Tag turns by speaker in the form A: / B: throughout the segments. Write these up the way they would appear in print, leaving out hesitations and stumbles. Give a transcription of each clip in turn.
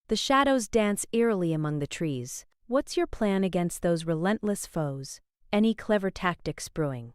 A: The shadows dance eerily among the trees. What's your plan against those relentless foes? Any clever tactics brewing?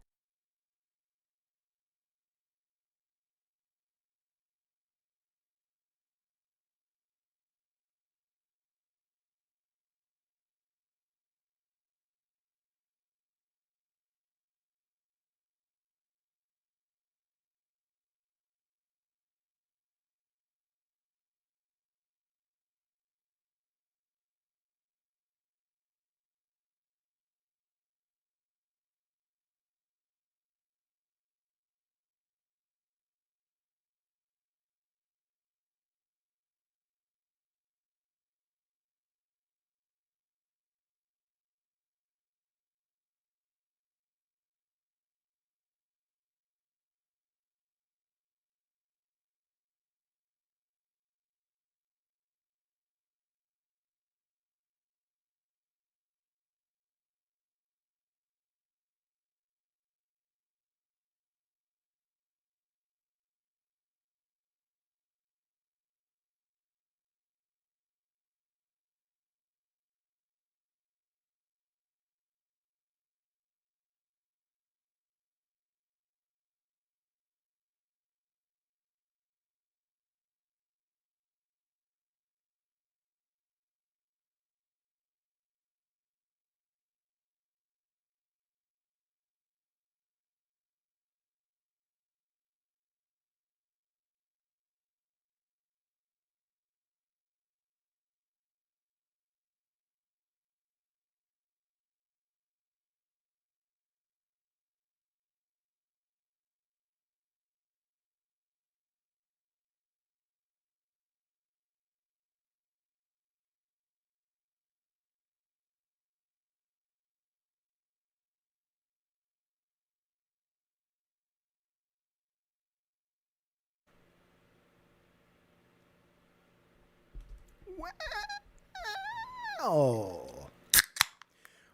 B: Well,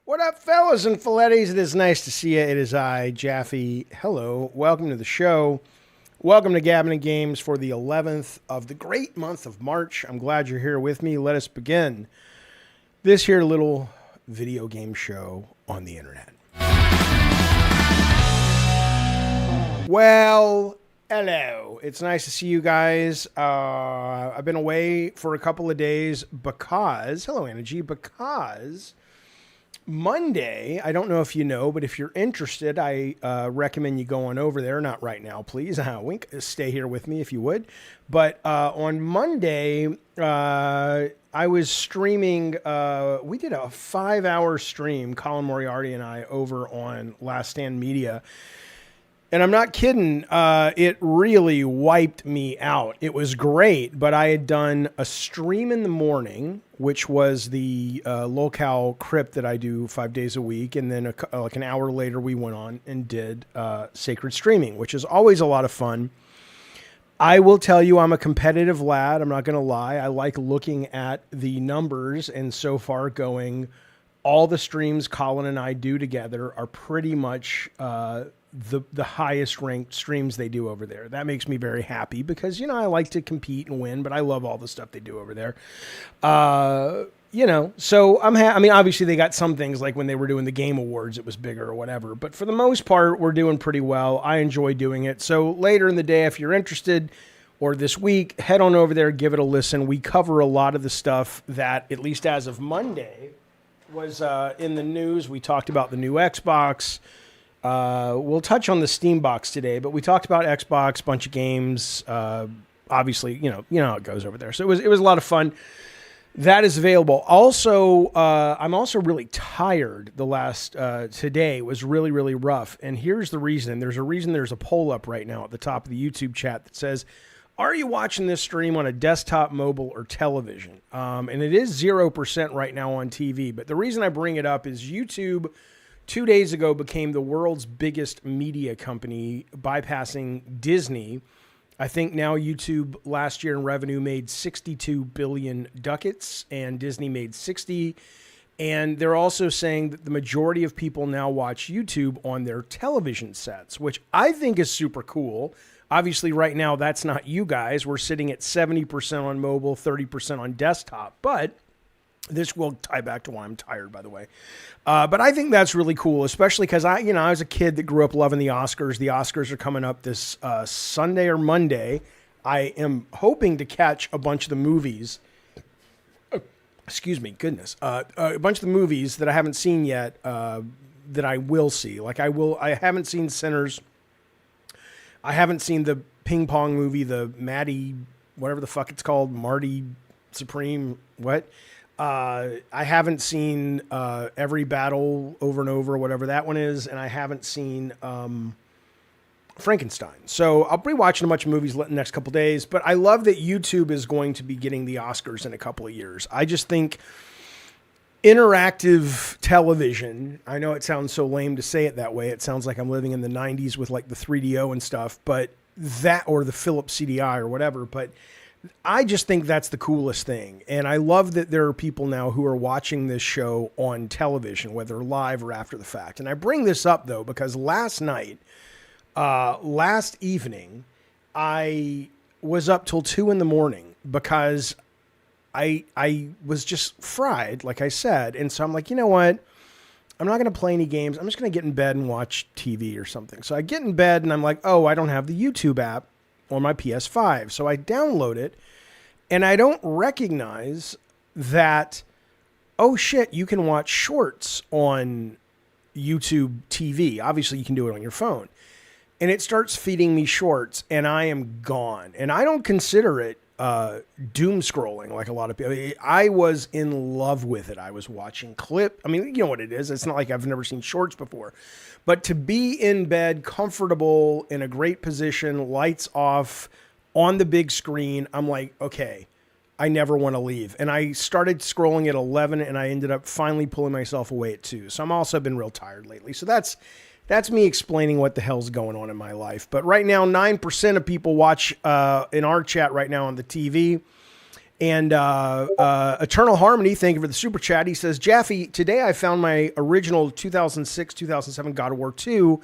B: what up, fellas and fillettes? It is nice to see you. It is I, Jaffe. Hello. Welcome to the show. Welcome to Gabbin and Games for the 11th of the great month of March. I'm glad you're here with me. Let us begin this here little video game show on the internet. Well, hello. It's nice to see you guys. I've been away for a couple of days because, hello, Energy, because Monday, I don't know if you know, but if you're interested, I recommend you go on over there. Not right now, please. Wink. Stay here with me if you would. But on Monday, I was streaming. We did a 5-hour stream, Colin Moriarty and I, over on Last Stand Media. And I'm not kidding. It really wiped me out. It was great, but I had done a stream in the morning, which was the locale crypt that I do 5 days a week. And then like an hour later, we went on and did sacred streaming, which is always a lot of fun. I will tell you, I'm a competitive lad. I'm not going to lie. I like looking at the numbers, and so far going, all the streams Colin and I do together are pretty much the highest ranked streams they do over there. That makes me very happy because, you know, I like to compete and win, but I love all the stuff they do over there. You know, so I mean, obviously they got some things like when they were doing the Game Awards, it was bigger or whatever, but for the most part, we're doing pretty well. I enjoy doing it. So later in the day, if you're interested, or this week, head on over there, give it a listen. We cover a lot of the stuff that, at least as of Monday, was in the news. We talked about the new Xbox. We'll touch on the Steam box today, but we talked about Xbox, bunch of games. Obviously, you know how it goes over there. So it was a lot of fun. That is available. Also, I'm also really tired. The last today was really, really rough. And here's the reason. There's a poll up right now at the top of the YouTube chat that says, are you watching this stream on a desktop, mobile, or television? And it is 0% right now on TV. But the reason I bring it up is YouTube 2 days ago became the world's biggest media company, bypassing Disney. I think now YouTube last year in revenue made 62 billion ducats and Disney made 60. And they're also saying that the majority of people now watch YouTube on their television sets, which I think is super cool. Obviously, right now, that's not you guys. We're sitting at 70% on mobile, 30% on desktop. But this will tie back to why I'm tired, by the way. But I think that's really cool, especially because I was a kid that grew up loving the Oscars. The Oscars are coming up this Sunday or Monday. I am hoping to catch a bunch of the movies. Excuse me, goodness. A bunch of the movies that I haven't seen yet that I will see. Like I haven't seen Sinners. I haven't seen the ping pong movie, the Maddie, whatever the fuck it's called, Marty Supreme, what? I haven't seen Every Battle Over and Over, whatever that one is, and I haven't seen Frankenstein. So I'll be watching a bunch of movies in the next couple days, but I love that YouTube is going to be getting the Oscars in a couple of years. I just think interactive television, I know it sounds so lame to say it that way. It sounds like I'm living in the 90s with like the 3DO and stuff, but that, or the Philips CDI or whatever, but I just think that's the coolest thing. And I love that there are people now who are watching this show on television, whether live or after the fact. And I bring this up though, because last evening, I was up till 2 a.m. because I was just fried, like I said. And so I'm like, you know what? I'm not going to play any games. I'm just going to get in bed and watch TV or something. So I get in bed and I'm like, oh, I don't have the YouTube app on my PS5. So I download it and I don't recognize that, oh shit, you can watch shorts on YouTube TV. Obviously you can do it on your phone. And it starts feeding me shorts and I am gone. And I don't consider it doom scrolling like a lot of people. I was in love with it. I was watching clip. I mean, you know what it is. It's not like I've never seen shorts before. But to be in bed, comfortable, in a great position, lights off, on the big screen, I'm like, okay, I never want to leave. And I started scrolling at 11 and I ended up finally pulling myself away at 2. So I'm also been real tired lately. So that's me explaining what the hell's going on in my life. But right now, 9% of people watch in our chat right now on the TV. And Eternal Harmony, thank you for the super chat. He says, Jaffe, today I found my original 2006-2007 God of War 2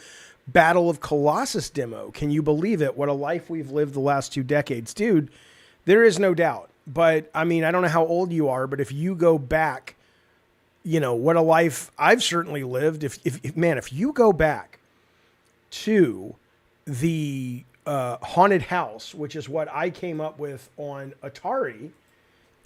B: Battle of Colossus demo. Can you believe it? What a life we've lived the last 2 decades. Dude, there is no doubt. But, I mean, I don't know how old you are, but if you go back, you know, what a life I've certainly lived. If you go back to the haunted house, which is what I came up with on Atari,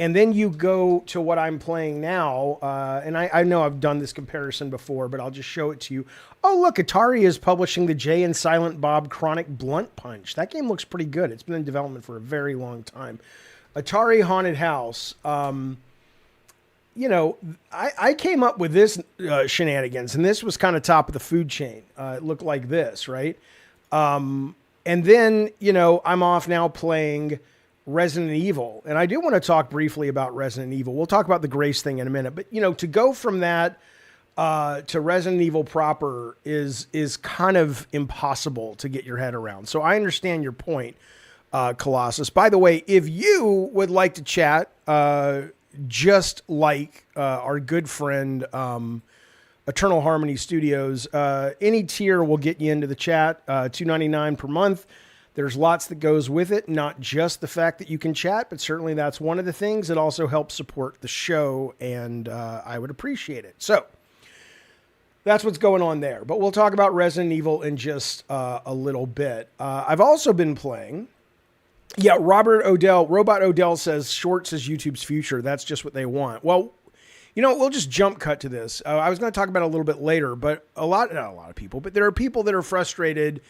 B: and then you go to what I'm playing now, and I know I've done this comparison before, but I'll just show it to you. Oh, look, Atari is publishing the Jay and Silent Bob Chronic Blunt Punch. That game looks pretty good. It's been in development for a very long time. Atari Haunted House. You know, I came up with this shenanigans, and this was kind of top of the food chain. It looked like this, right? And then, you know, I'm off now playing Resident Evil. And I do want to talk briefly about Resident Evil. We'll talk about the Grace thing in a minute. But, you know, to go from that to Resident Evil proper is kind of impossible to get your head around. So I understand your point, Colossus. By the way, if you would like to chat, just like our good friend Eternal Harmony Studios, any tier will get you into the chat, $2.99 per month. There's lots that goes with it, not just the fact that you can chat, but certainly that's one of the things. It also helps support the show, and I would appreciate it. So that's what's going on there. But we'll talk about Resident Evil in just a little bit. I've also been playing... Yeah, Robot Odell says shorts is YouTube's future. That's just what they want. Well, you know, we'll just jump cut to this. I was going to talk about it a little bit later, but not a lot of people, but there are people that are frustrated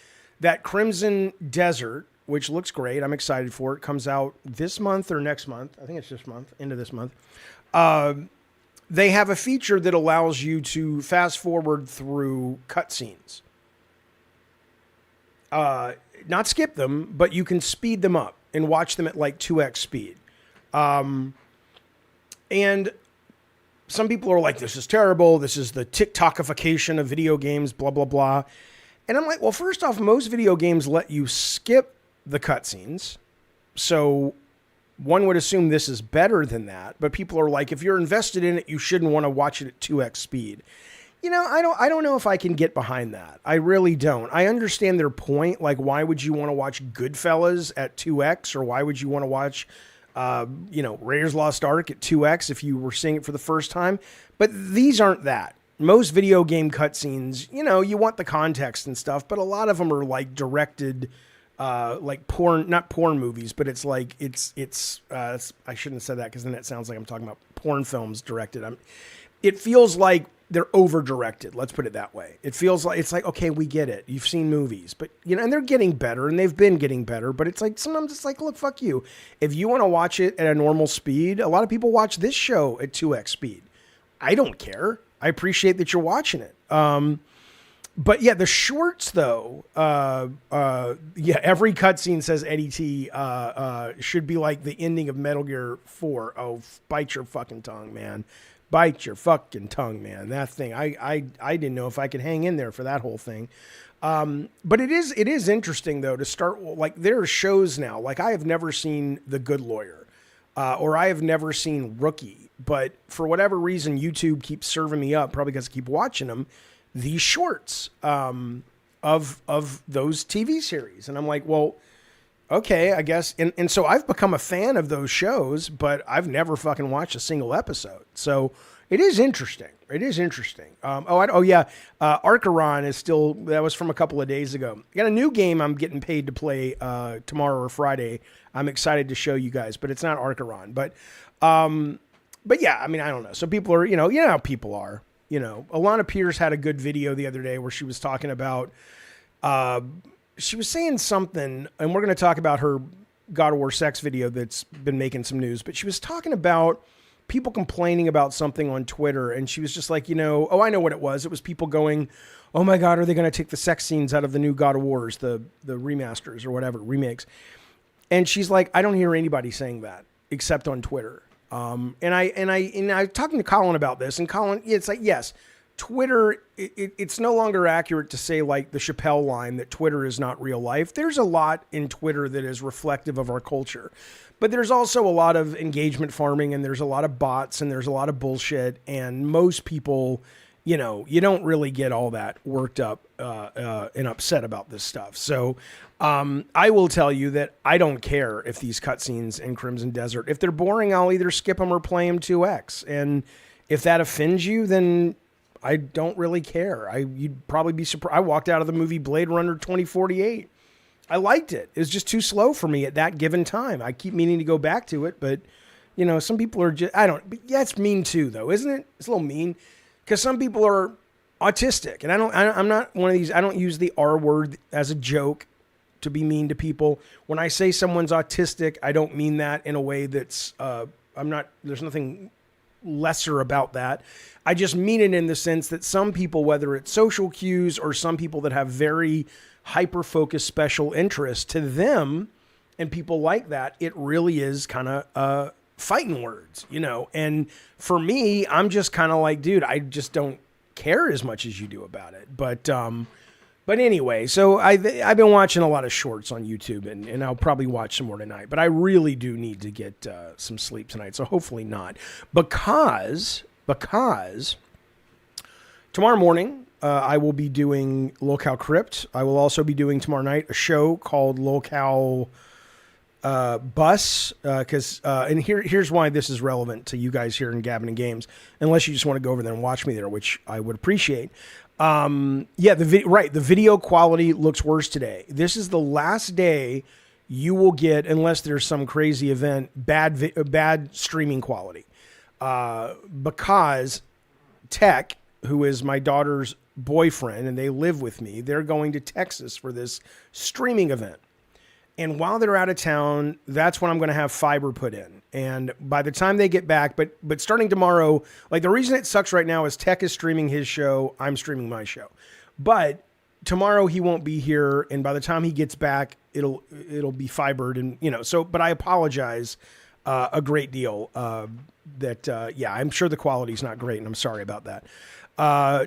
B: that Crimson Desert, which looks great, I'm excited for it, comes out this month or next month. I think it's this month, end of this month. They have a feature that allows you to fast forward through cutscenes. Not skip them, but you can speed them up and watch them at like 2x speed. And some people are like, this is terrible. This is the Tik Tokification of video games, blah, blah, blah. And I'm like, well, first off, most video games let you skip the cutscenes. So one would assume this is better than that, but people are like, if you're invested in it, you shouldn't want to watch it at 2x speed. I don't know if I can get behind that. I really don't. I understand their point. Like, why would you want to watch Goodfellas at 2x, or why would you want to watch, Raiders Lost Ark at 2x if you were seeing it for the first time? But these aren't that. Most video game cutscenes, you want the context and stuff, but a lot of them are like directed, like porn, not porn movies, but it's like, I shouldn't have said that because then it sounds like I'm talking about porn films directed. It feels like they're over directed. Let's put it that way. It feels like, it's like, okay, we get it. You've seen movies, but and they're getting better and they've been getting better, but it's like, sometimes it's like, look, fuck you. If you want to watch it at a normal speed, a lot of people watch this show at 2x speed. I don't care. I appreciate that you're watching it. But yeah, the shorts though, every cutscene says Eddie T should be like the ending of Metal Gear 4. Oh, bite your fucking tongue, man. Bite your fucking tongue, man. That thing, I didn't know if I could hang in there for that whole thing. But it is interesting though to start, like, there are shows now, like I have never seen The Good Lawyer, or I have never seen Rookie, but for whatever reason, YouTube keeps serving me up, probably because I keep watching them, these shorts, of those TV series. And I'm like, well, okay, I guess. And so I've become a fan of those shows, but I've never fucking watched a single episode. So it is interesting. It is interesting. Archeron is still, that was from a couple of days ago. I got a new game I'm getting paid to play tomorrow or Friday. I'm excited to show you guys, but it's not Archeron. But yeah, I mean, I don't know. So people are, you know how people are. Alana Pierce had a good video the other day where she was talking about, she was saying something, and we're going to talk about her God of War sex video that's been making some news, but she was talking about people complaining about something on Twitter, and she was just like, I know what it was. It was people going, oh my God, are they going to take the sex scenes out of the new God of Wars, the remasters or whatever, remakes? And she's like, I don't hear anybody saying that except on Twitter. And I talking to Colin about this, and Colin, it's like, yes, Twitter, it's no longer accurate to say like the Chappelle line that Twitter is not real life. There's a lot in Twitter that is reflective of our culture, but there's also a lot of engagement farming, and there's a lot of bots, and there's a lot of bullshit. And most people, you don't really get all that worked up and upset about this stuff. So I will tell you that I don't care if these cutscenes in Crimson Desert, if they're boring, I'll either skip them or play them 2x. And if that offends you, then I don't really care. You'd probably be surprised. I walked out of the movie Blade Runner 2048. I liked it. It was just too slow for me at that given time. I keep meaning to go back to it, but some people are just, yeah, it's mean too though, isn't it? It's a little mean because some people are autistic, and I'm not one of these. I don't use the R word as a joke to be mean to people. When I say someone's autistic, I don't mean that in a way that's, there's nothing lesser about that. I just mean it in the sense that some people, whether it's social cues or some people that have very hyper-focused special interests, to them and people like that, it really is kind of fighting words, And for me, I'm just kind of like, dude, I just don't care as much as you do about it. But anyway, so I've been watching a lot of shorts on YouTube, and I'll probably watch some more tonight. But I really do need to get some sleep tonight, so hopefully not. Because tomorrow morning, I will be doing Locale Crypt. I will also be doing tomorrow night a show called Locale Bus. And here's why this is relevant to you guys here in Gabbin and Games, unless you just want to go over there and watch me there, which I would appreciate. The video quality looks worse today. This is the last day you will get, unless there's some crazy event, bad streaming quality. Because Tech, who is my daughter's boyfriend, and they live with me, they're going to Texas for this streaming event. And while they're out of town, that's when I'm going to have fiber put in. And by the time they get back, but starting tomorrow, like the reason it sucks right now is Tech is streaming his show, I'm streaming my show. But tomorrow he won't be here, and by the time he gets back, it'll be fibered, and but I apologize a great deal I'm sure the quality's not great, and I'm sorry about that.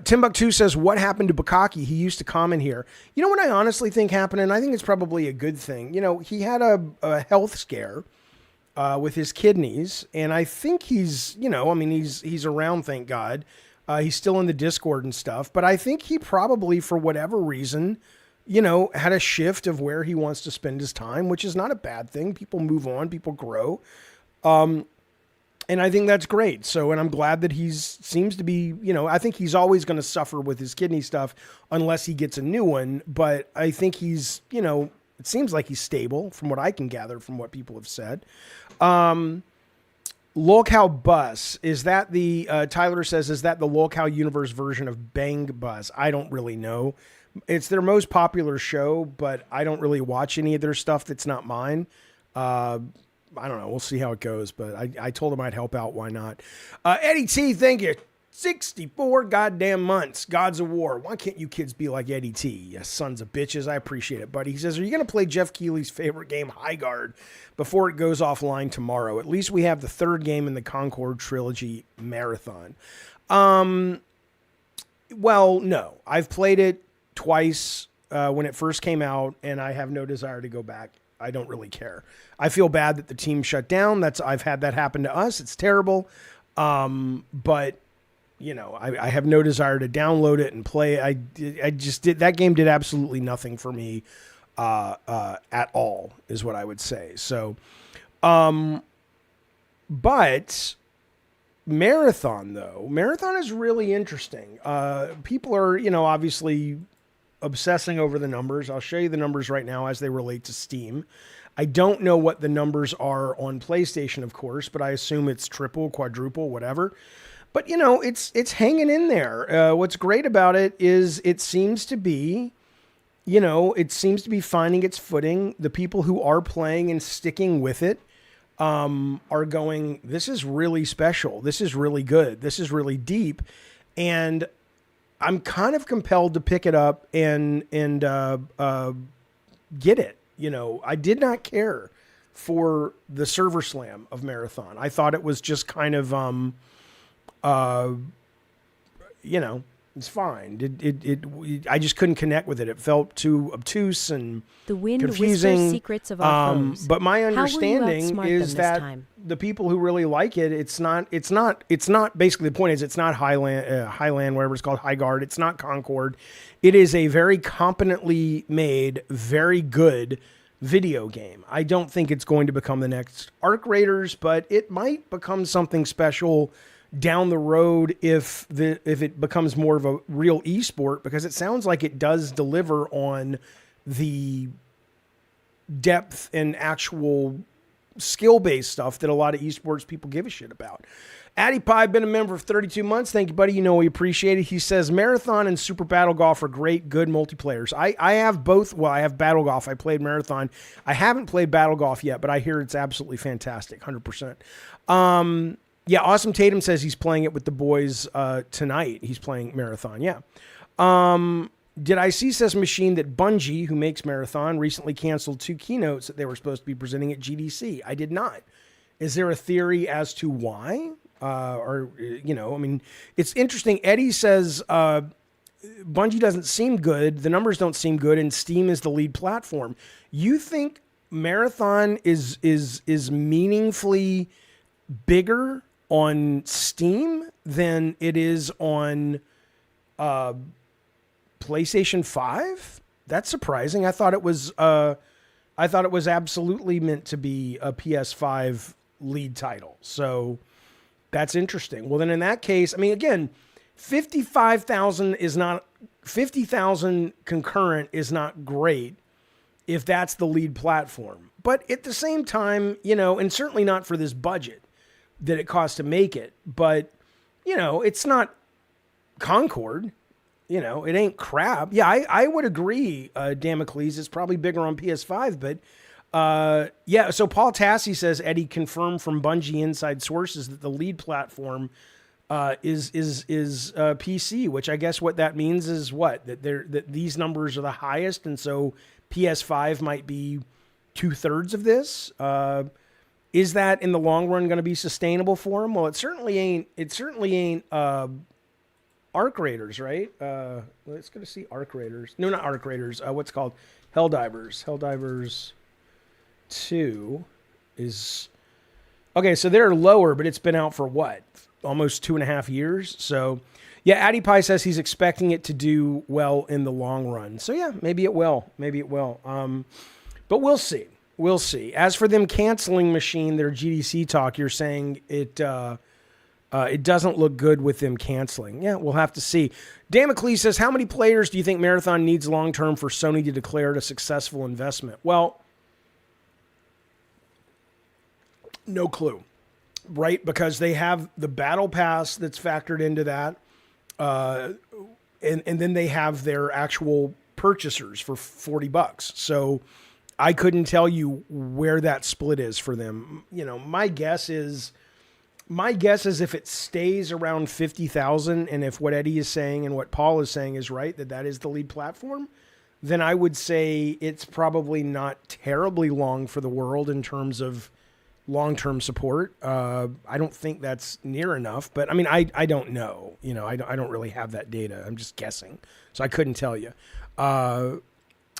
B: Timbuktu says, what happened to Bukaki? He used to comment here. You know what I honestly think happened, and I think it's probably a good thing. He had a health scare, with his kidneys, and I think he's, he's around, thank God. He's still in the Discord and stuff, but I think he probably, for whatever reason, had a shift of where he wants to spend his time, which is not a bad thing. People move on, people grow. And I think that's great. So, and I'm glad that seems to be, I think he's always going to suffer with his kidney stuff unless he gets a new one. But I think he's, it seems like he's stable from what I can gather from what people have said. Lolcow Bus, is that Tyler says, is that the Lolcow Universe version of Bang Bus? I don't really know. It's their most popular show, but I don't really watch any of their stuff that's not mine. I don't know. We'll see how it goes, but I told him I'd help out. Why not? Eddie T, thank you. 64 goddamn months. Gods of War. Why can't you kids be like Eddie T? You sons of bitches. I appreciate it, buddy. He says, are you going to play Jeff Keighley's favorite game, High Guard, before it goes offline tomorrow? At least we have the third game in the Concord Trilogy Marathon. Well, no. I've played it twice when it first came out, and I have no desire to go back. I don't really care. I feel bad that the team shut down. I've had that happen to us. It's terrible. But I have no desire to download it and play. That game did absolutely nothing for me, at all is what I would say. So, but Marathon is really interesting. People are, obviously obsessing over the numbers. I'll show you the numbers right now as they relate to Steam. I don't know what the numbers are on PlayStation, of course, but I assume it's triple, quadruple, whatever. But it's hanging in there. What's great about it is it seems to be finding its footing. The people who are playing and sticking with it are going, this is really special. This is really good. This is really deep. And I'm kind of compelled to pick it up and get it. I did not care for the server slam of Marathon. I thought it was just kind of, it's fine. I just couldn't connect with it. It felt too obtuse and
A: the wind
B: confusing.
A: Whispers secrets of our foes.
B: But my understanding is that
A: time?
B: The people who really like it, it's not basically the point is it's not Highland, whatever it's called, High Guard. It's not Concord. It is a very competently made, very good video game. I don't think it's going to become the next Arc Raiders, but it might become something special down the road if it becomes more of a real esport, because it sounds like it does deliver on the depth and actual skill-based stuff that a lot of esports people give a shit about. Addy Pie, been a member for 32 months. Thank you, buddy. We appreciate it. He says, Marathon and Super Battle Golf are great, good multiplayers. I have both. Well, I have Battle Golf. I played Marathon. I haven't played Battle Golf yet, but I hear it's absolutely fantastic, 100%. Yeah, Awesome Tatum says he's playing it with the boys tonight. He's playing Marathon, yeah. Did I see, says Machine, that Bungie, who makes Marathon, recently canceled 2 keynotes that they were supposed to be presenting at GDC? I did not. Is there a theory as to why? It's interesting. Eddie says Bungie doesn't seem good. The numbers don't seem good, and Steam is the lead platform. You think Marathon is meaningfully bigger on Steam than it is on PlayStation 5? That's surprising. I thought it was absolutely meant to be a PS5 lead title. So that's interesting. Well, then in that case, again, 50,000 concurrent is not great if that's the lead platform. But at the same time, and certainly not for this budget that it costs to make it. But, it's not Concord. It ain't crap. Yeah, I would agree, Damocles. It's probably bigger on PS5, but yeah. So Paul Tassi says, Eddie confirmed from Bungie inside sources that the lead platform is PC, which I guess what that means is that these numbers are the highest, and so PS5 might be 2/3 of this. Is that in the long run going to be sustainable for them? Well, it certainly ain't. It certainly ain't. Arc Raiders, right? Let's go to see Arc Raiders. No, not Arc Raiders. What's it called? Helldivers. Helldivers 2 is Okay, so they're lower, but it's been out for what? Almost 2.5 years. So, yeah, Addy Pie says he's expecting it to do well in the long run. So, yeah, maybe it will. Maybe it will. But we'll see. We'll see. As for them canceling Machine, their GDC talk, you're saying it doesn't look good with them canceling. Yeah, we'll have to see. Damocles says, how many players do you think Marathon needs long-term for Sony to declare it a successful investment? Well, no clue, right? Because they have the battle pass that's factored into that. And then they have their actual purchasers for $40. So I couldn't tell you where that split is for them. You know, my guess is if it stays around 50,000, and if what Eddie is saying and what Paul is saying is right, that is the lead platform, then I would say it's probably not terribly long for the world in terms of long-term support. I don't think that's near enough, but I mean, I don't know. You know, I don't really have that data. I'm just guessing, so I couldn't tell you.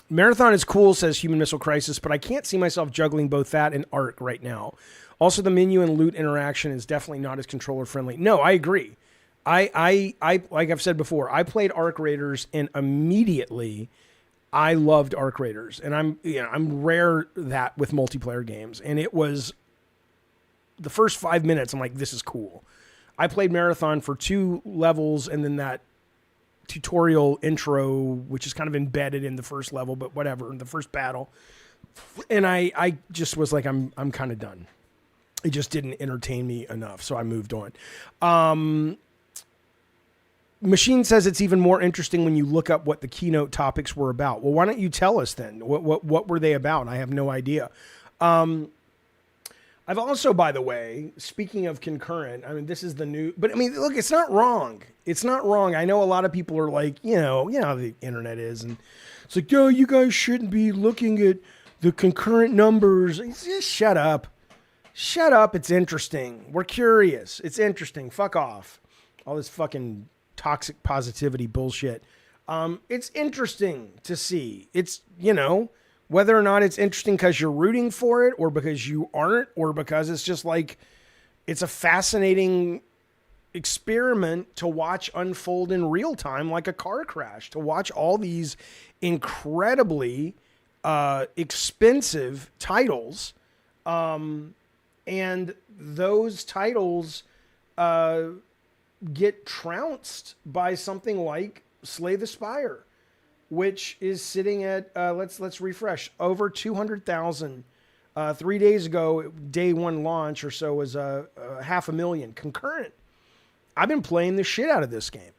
B: Marathon is cool, says Human Missile Crisis, but I can't see myself juggling both that and Arc right now. Also, the menu and loot interaction is definitely not as controller friendly. No, I agree. I like I've said before, I played Arc Raiders and immediately I loved Arc Raiders, and I'm rare that with multiplayer games, and it was the first 5 minutes. I'm like, this is cool. I played Marathon for 2 levels, and then that tutorial intro, which is kind of embedded in the first level, but whatever, in the first battle. And I just was like, I'm kind of done. It just didn't entertain me enough, so I moved on. Machine says it's even more interesting when you look up what the keynote topics were about. Well, why don't you tell us then? What were they about? I have no idea. I've also, by the way, speaking of concurrent, I mean, this is the new, but I mean, look, it's not wrong. It's not wrong. I know a lot of people are like, you know how the internet is. And it's like, yo, you guys shouldn't be looking at the concurrent numbers. Just shut up. Shut up. It's interesting. We're curious. It's interesting. Fuck off. All this fucking toxic positivity bullshit. It's interesting to see. It's, whether or not it's interesting because you're rooting for it or because you aren't, or because it's just like, it's a fascinating experiment to watch unfold in real time, like a car crash, to watch all these incredibly expensive titles. And those titles get trounced by something like Slay the Spire, which is sitting at, let's refresh, over 200,000. 3 days ago, day one launch or so, was 500,000 concurrent. I've been playing the shit out of this game.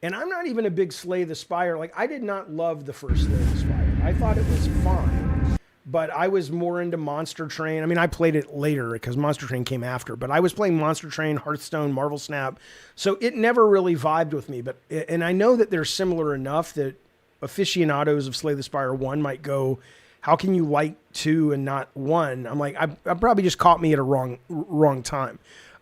B: And I'm not even a big Slay the Spire. Like, I did not love the first Slay the Spire. I thought it was fine, but I was more into Monster Train. I mean, I played it later because Monster Train came after, but I was playing Monster Train, Hearthstone, Marvel Snap. So it never really vibed with me. And I know that they're similar enough that aficionados of Slay the Spire 1 might go, how can you like 2 and not 1? I'm like, I probably just caught me at a wrong time.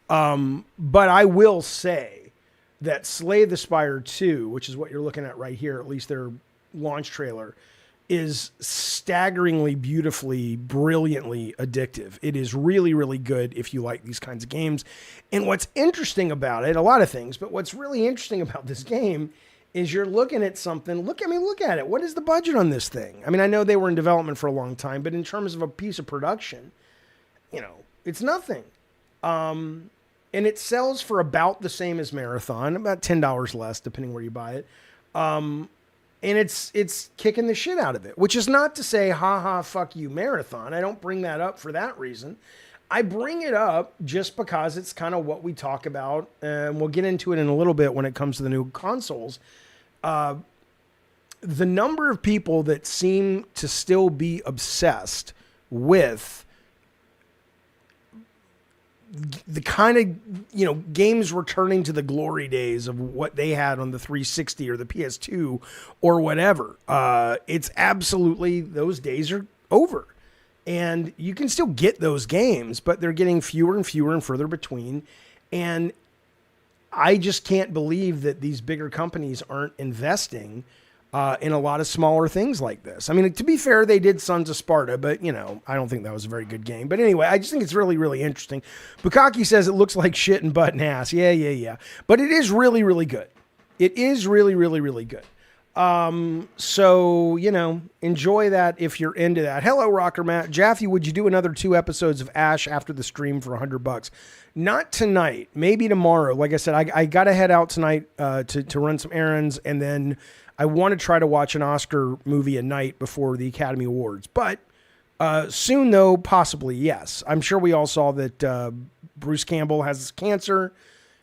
B: But I will say that Slay the Spire 2, which is what you're looking at right here, at least their launch trailer, is staggeringly, beautifully, brilliantly addictive. It is really, really good if you like these kinds of games. And what's interesting about it, a lot of things, but what's really interesting about this game is you're looking at something. Look at it. What is the budget on this thing? I mean, I know they were in development for a long time, but in terms of a piece of production, it's nothing. And it sells for about the same as Marathon, about $10 less, depending where you buy it. And it's kicking the shit out of it, which is not to say, fuck you, Marathon. I don't bring that up for that reason. I bring it up just because it's kind of what we talk about, and we'll get into it in a little bit when it comes to the new consoles. The number of people that seem to still be obsessed with the kind of, games returning to the glory days of what they had on the 360 or the PS2 or whatever. It's absolutely, those days are over. And you can still get those games, but they're getting fewer and fewer and further between. And I just can't believe that these bigger companies aren't investing in a lot of smaller things like this. I mean, to be fair, they did Sons of Sparta, but, you know, I don't think that was a very good game. But anyway, I just think it's really, really interesting. Bukaki says it looks like shit and butt and ass. Yeah. But it is really, really good. It is really, really, really good. So, you know, enjoy that if you're into that. Hello, Rocker Matt. Jaffe, would you do another 2 episodes of Ash after the stream for $100? Not tonight. Maybe tomorrow. Like I said, I got to head out tonight to run some errands, and then I want to try to watch an Oscar movie at night before the Academy Awards. But soon, though, possibly, yes. I'm sure we all saw that Bruce Campbell has cancer.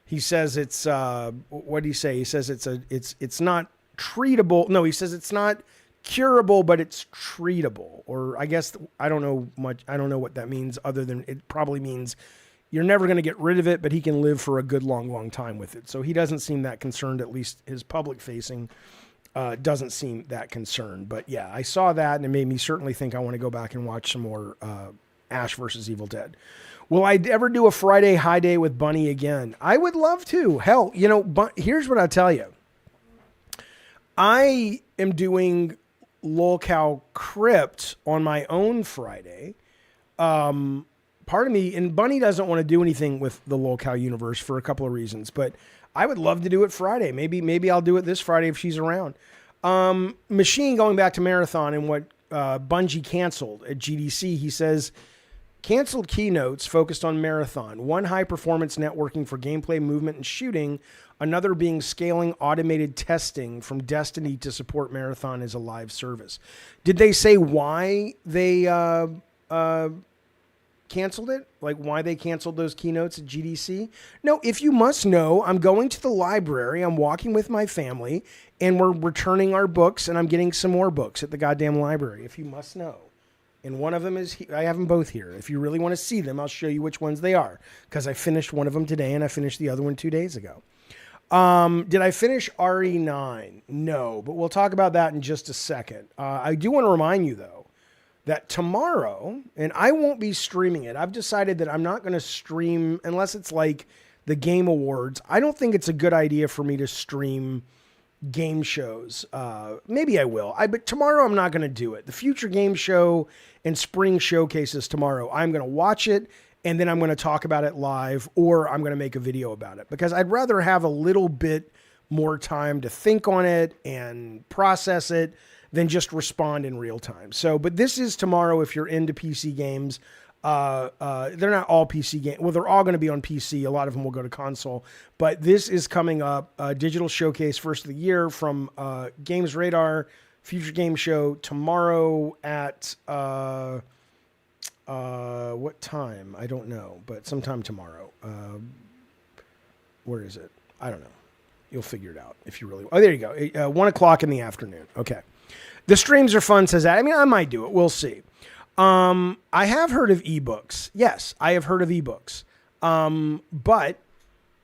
B: He says it's, what did he say? He says it's not treatable. No, he says it's not curable, but it's treatable. Or I guess, I don't know much. I don't know what that means other than it probably means you're never going to get rid of it, but he can live for a good, long, long time with it. So he doesn't seem that concerned, at least his public facing doesn't seem that concerned. But yeah, I saw that and it made me certainly think I want to go back and watch some more Ash versus Evil Dead. Will I ever do a Friday high day with Bunny again? I would love to. Hell, you know, but here's what I'll tell you. I am doing Lolcow Crypt on my own Friday. Part of me, and Bunny doesn't want to do anything with the Lolcow universe for a couple of reasons, but I would love to do it Friday. Maybe I'll do it this Friday if she's around. Machine, going back to Marathon and what Bungie canceled at GDC, he says, canceled keynotes focused on Marathon. One, high-performance networking for gameplay, movement, and shooting. Another being scaling automated testing from Destiny to support Marathon as a live service. Did they say why they canceled it? Like why they canceled those keynotes at GDC? No, if you must know, I'm going to the library. I'm walking with my family, and we're returning our books, and I'm getting some more books at the goddamn library, if you must know. And one of them is, I have them both here. If you really want to see them, I'll show you which ones they are, because I finished one of them today, and I finished the other one 2 days ago. Did I finish RE9? No, but we'll talk about that in just a second. I do want to remind you, though, that tomorrow, and I won't be streaming it. I've decided that I'm not going to stream unless it's like the Game Awards. I don't think it's a good idea for me to stream game shows. Maybe I will. But tomorrow I'm not going to do it. The Future Game Show and Spring Showcases tomorrow, I'm going to watch it, and then I'm going to talk about it live, or I'm going to make a video about it, because I'd rather have a little bit more time to think on it and process it than just respond in real time. So, but this is tomorrow if you're into PC games. They're not all PC games. Well, they're all going to be on PC. A lot of them will go to console. But this is coming up, Digital Showcase first of the year from Games Radar, Future Game Show tomorrow at what time? I don't know, but sometime tomorrow. Where is it? I don't know. You'll figure it out if you really want. Oh, there you go. 1 o'clock in the afternoon. Okay. The streams are fun, says that. I mean, I might do it. We'll see. I have heard of ebooks. Yes, I have heard of ebooks. But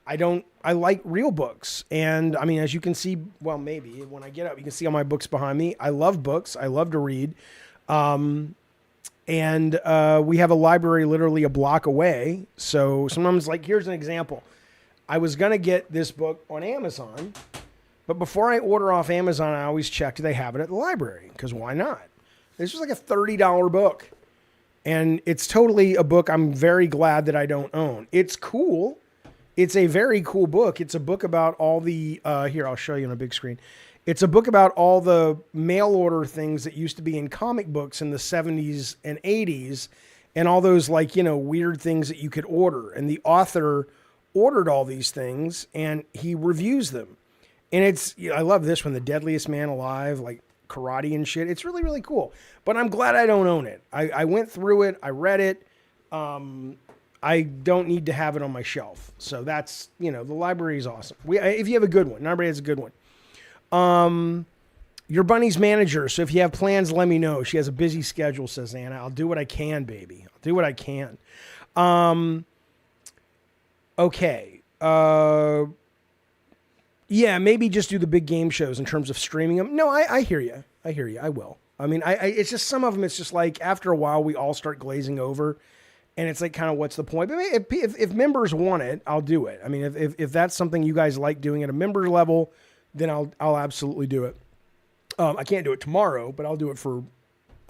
B: I like real books. And I mean, as you can see, well, maybe when I get up, you can see all my books behind me. I love books. I love to read. And we have a library literally a block away. So sometimes, like, here's an example. I was going to get this book on Amazon, but before I order off Amazon, I always check, do they have it at the library? Because why not? This was like a $30 book. And it's totally a book I'm very glad that I don't own. It's cool. It's a very cool book. It's a book about all the, here, I'll show you on a big screen. It's a book about all the mail order things that used to be in comic books in the 70s and 80s, and all those, like, you know, weird things that you could order. And the author ordered all these things, and he reviews them. And it's, I love this one, The Deadliest Man Alive, like karate and shit. It's really, really cool. But I'm glad I don't own it. I went through it. I read it. I don't need to have it on my shelf. So that's, you know, the library is awesome. If you have a good one, everybody has a good one. Your Bunny's manager. So if you have plans, let me know. She has a busy schedule, says Anna. I'll do what I can, baby. I'll do what I can. Okay. Yeah, maybe just do the big game shows in terms of streaming them. No, I hear you. I hear you. I will. I mean, it's just some of them. It's just like after a while, we all start glazing over, and it's like, kind of, what's the point? But if members want it, I'll do it. I mean, if that's something you guys like doing at a member level, then I'll absolutely do it. I can't do it tomorrow, but I'll do it for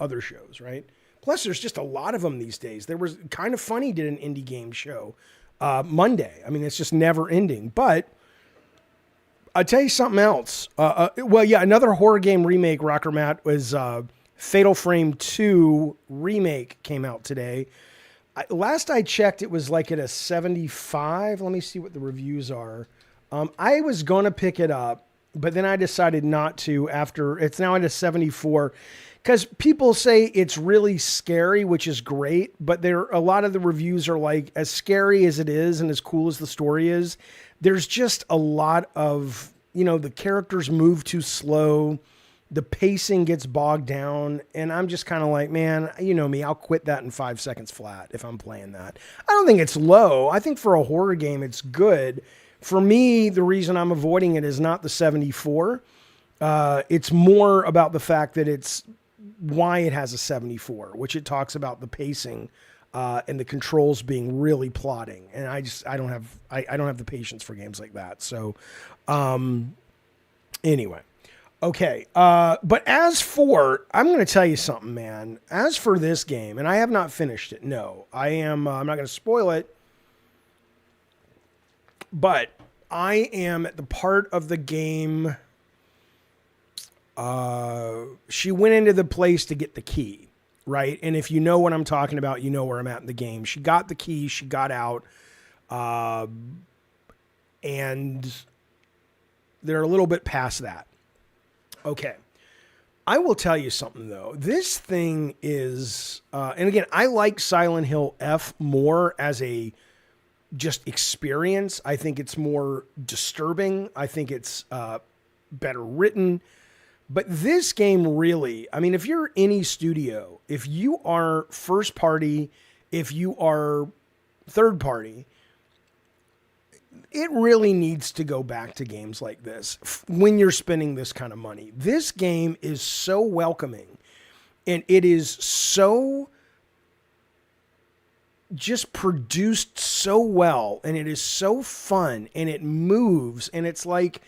B: other shows, right? Plus, there's just a lot of them these days. There was Kind of Funny did an indie game show Monday. I mean, it's just never ending. But I'll tell you something else. Another horror game remake, Rocker Matt, was Fatal Frame 2 remake came out today. Last I checked, it was like at a 75. Let me see what the reviews are. I was going to pick it up, but then I decided not to after it's now at a 74 because people say it's really scary, which is great. But a lot of the reviews are like, as scary as it is and as cool as the story is, there's just a lot of, the characters move too slow. The pacing gets bogged down, and I'm just kind of like, man, you know me, I'll quit that in 5 seconds flat if I'm playing that. I don't think it's low. I think for a horror game, it's good. For me, the reason I'm avoiding it is not the 74. It's more about the fact that it's why it has a 74, which it talks about the pacing and the controls being really plotting. And I don't have the patience for games like that. So, anyway. Okay, but I'm going to tell you something, man. As for this game, and I have not finished it, no. I'm not going to spoil it, but I am at the part of the game, she went into the place to get the key, right? And if you know what I'm talking about, you know where I'm at in the game. She got the key, she got out, and they're a little bit past that. Okay. I will tell you something though. This thing is, and again, I like Silent Hill F more as a just experience. I think it's more disturbing. I think it's better written. But this game really, I mean, if you're any studio, if you are first party, if you are third party, it really needs to go back to games like this when you're spending this kind of money. This game is so welcoming, and it is so just produced so well, and it is so fun, and it moves, and it's like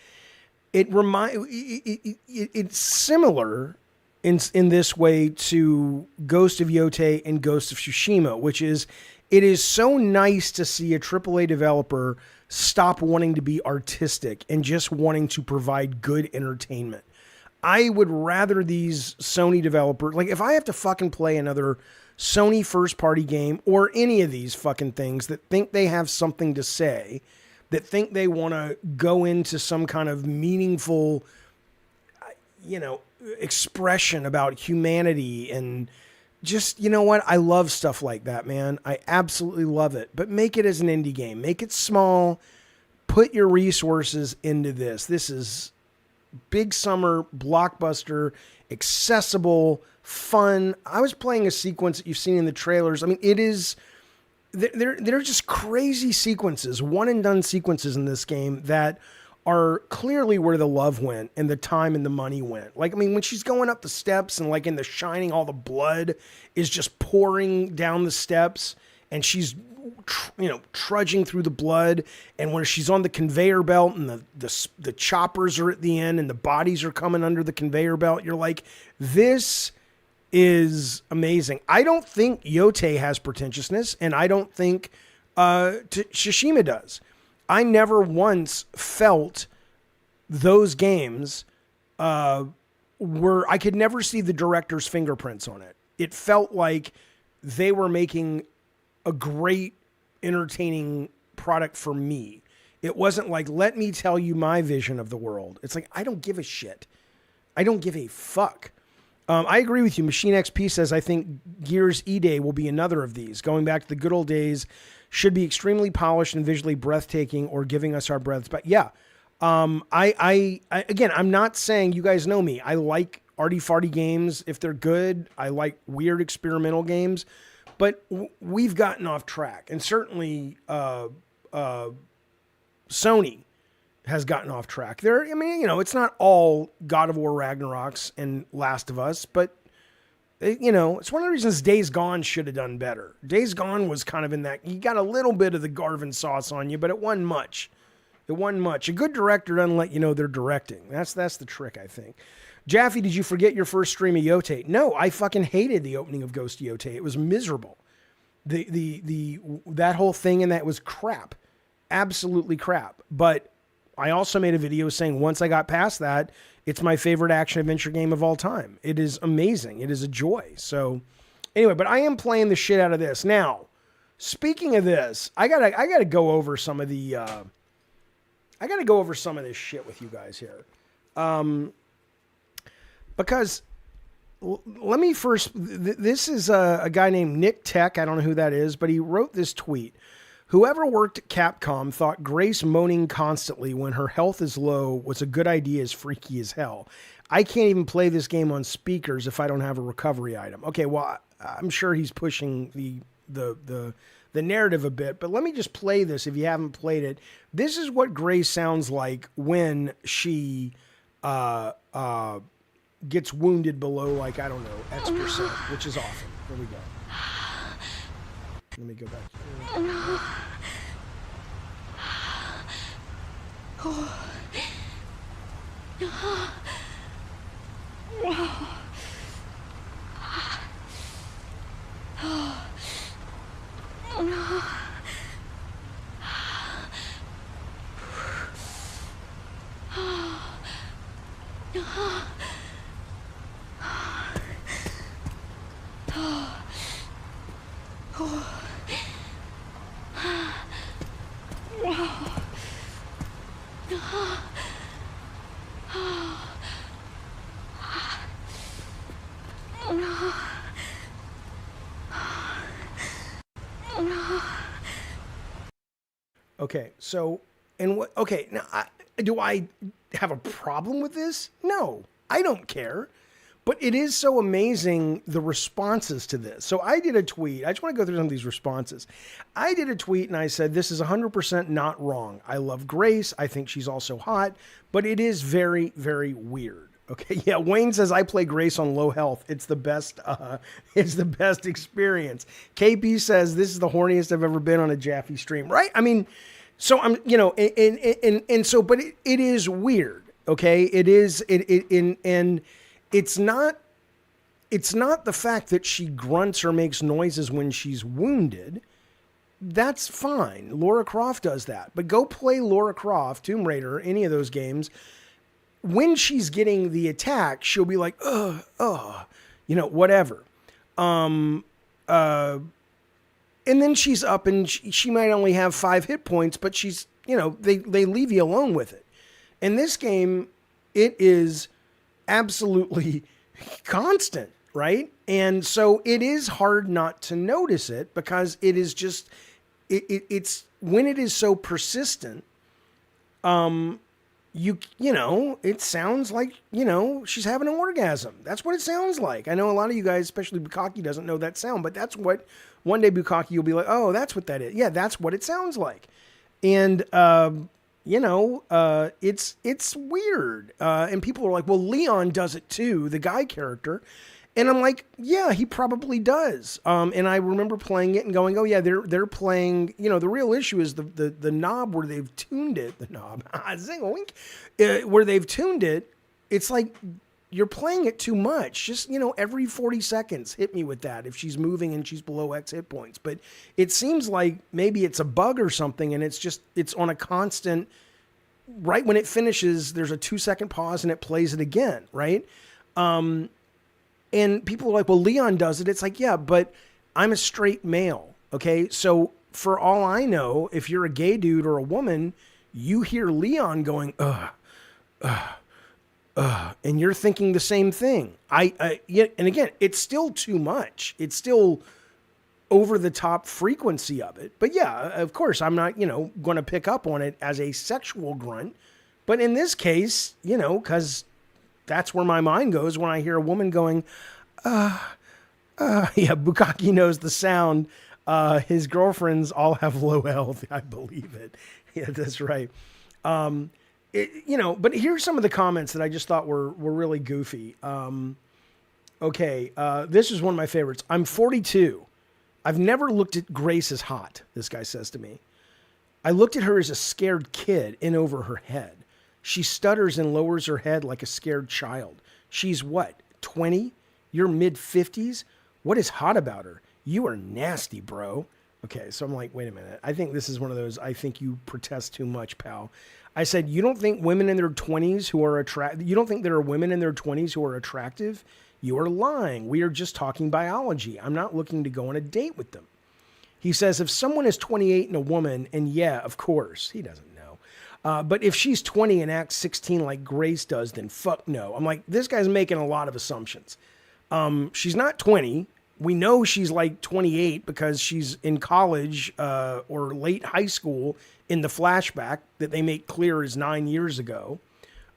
B: it's similar in this way to Ghost of Yotei and Ghost of Tsushima, which is it is so nice to see a AAA developer stop wanting to be artistic and just wanting to provide good entertainment. I would rather these Sony developers, like if I have to fucking play another Sony first party game or any of these fucking things that think they have something to say, that think they want to go into some kind of meaningful, expression about humanity and just, you know what? I love stuff like that, man. I absolutely love it. But make it as an indie game. Make it small. Put your resources into this. This is big summer, blockbuster, accessible, fun. I was playing a sequence that you've seen in the trailers. I mean, it is... They're just crazy sequences, one and done sequences in this game that are clearly where the love went and the time and the money went. Like, I mean, when she's going up the steps and like in The Shining, all the blood is just pouring down the steps and she's, trudging through the blood. And when she's on the conveyor belt and the choppers are at the end and the bodies are coming under the conveyor belt, you're like, this is amazing. I don't think Yotei has pretentiousness, and I don't think Tsushima does. I never once felt those games I could never see the director's fingerprints on it. It felt like they were making a great, entertaining product for me. It wasn't like, let me tell you my vision of the world. It's like, I don't give a shit. I don't give a fuck. I agree with you. Machine XP says, I think Gears E-Day will be another of these. Going back to the good old days, should be extremely polished and visually breathtaking or giving us our breaths. But yeah, I again, I'm not saying, you guys know me. I like arty-farty games if they're good. I like weird experimental games. But we've gotten off track. And certainly Sony has gotten off track. It's not all God of War Ragnaroks and Last of Us, but it's one of the reasons Days Gone should have done better. Days Gone was kind of in that, you got a little bit of the Garvin sauce on you, but it wasn't much. A good director doesn't let you know they're directing. That's the trick, I think. Jaffe, did you forget your first stream of Yote? No, I fucking hated the opening of Ghost Yote. It was miserable. That whole thing and that was crap. Absolutely crap. But I also made a video saying once I got past that, it's my favorite action adventure game of all time. It is amazing. It is a joy. So anyway, but I am playing the shit out of this. Now, speaking of this, I gotta go over some of the I gotta go over some of this shit with you guys here. Because let me first, this is a guy named Nick Tech. I don't know who that is, but he wrote this tweet. Whoever worked at Capcom thought Grace moaning constantly when her health is low was a good idea as freaky as hell. I can't even play this game on speakers if I don't have a recovery item. Okay, well, I'm sure he's pushing the narrative a bit, but let me just play this if you haven't played it. This is what Grace sounds like when she gets wounded below, like, I don't know, X%, which is awesome. Here we go. Let me go back here. Okay, so, and what, okay, now, do I have a problem with this? No, I don't care. But it is so amazing, the responses to this. So I did a tweet. I just want to go through some of these responses. I did a tweet and I said, this is 100% not wrong. I love Grace. I think she's also hot, but it is very, very weird. Okay. Yeah. Wayne says, I play Grace on low health. It's the best experience. KP says, this is the horniest I've ever been on a Jaffe stream. Right. I mean, so I'm, you know, and so, but it is weird. Okay. It is, and it's not the fact that she grunts or makes noises when she's wounded. That's fine. Lara Croft does that. But go play Lara Croft, Tomb Raider, any of those games. When she's getting the attack, she'll be like, you know, whatever. And then she's up and she might only have 5 hit points, but she's, you know, they leave you alone with it. In this game, it is absolutely constant, right? And so it is hard not to notice it because it is just, it's when it is so persistent, you know, it sounds like, you know, she's having an orgasm. That's what it sounds like. I know a lot of you guys, especially Bukaki, doesn't know that sound, but that's what one day Bukaki, you'll be like, oh, that's what that is. Yeah, that's what it sounds like. And, you know, it's weird. And people are like, well, Leon does it too, the guy character. And I'm like, yeah, he probably does. And I remember playing it and going, oh yeah, they're playing, you know, the real issue is the knob where they've tuned it, the knob, zing a wink, where they've tuned it. It's like, you're playing it too much. Just, you know, every 40 seconds, hit me with that if she's moving and she's below X hit points. But it seems like maybe it's a bug or something, and it's on a constant, right when it finishes, there's a 2-second pause and it plays it again, right? And people are like, well, Leon does it. It's like, yeah, but I'm a straight male, okay? So for all I know, if you're a gay dude or a woman, you hear Leon going, and you're thinking the same thing. Yeah, and again, it's still too much. It's still over the top frequency of it. But yeah, of course, I'm not, you know, going to pick up on it as a sexual grunt. But in this case, you know, because that's where my mind goes when I hear a woman going, yeah, Bukaki knows the sound. His girlfriends all have low health. I believe it. Yeah, that's right. You know, but here's some of the comments that I just thought were really goofy. Okay, this is one of my favorites. I'm 42. I've never looked at Grace as hot, this guy says to me. I looked at her as a scared kid in over her head. She stutters and lowers her head like a scared child. She's what, 20? You're mid-50s? What is hot about her? You are nasty, bro. Okay, so I'm like, wait a minute. I think this is one of those, I think you protest too much, pal. I said, you don't think women in their 20s who are you don't think there are women in their 20s who are attractive? You are lying. We are just talking biology. I'm not looking to go on a date with them. He says, if someone is 28 and a woman, and yeah, of course, he doesn't know. But if she's 20 and acts 16 like Grace does, then fuck no. I'm like, this guy's making a lot of assumptions. She's not 20. We know she's like 28 because she's in college or late high school in the flashback that they make clear is 9 years ago.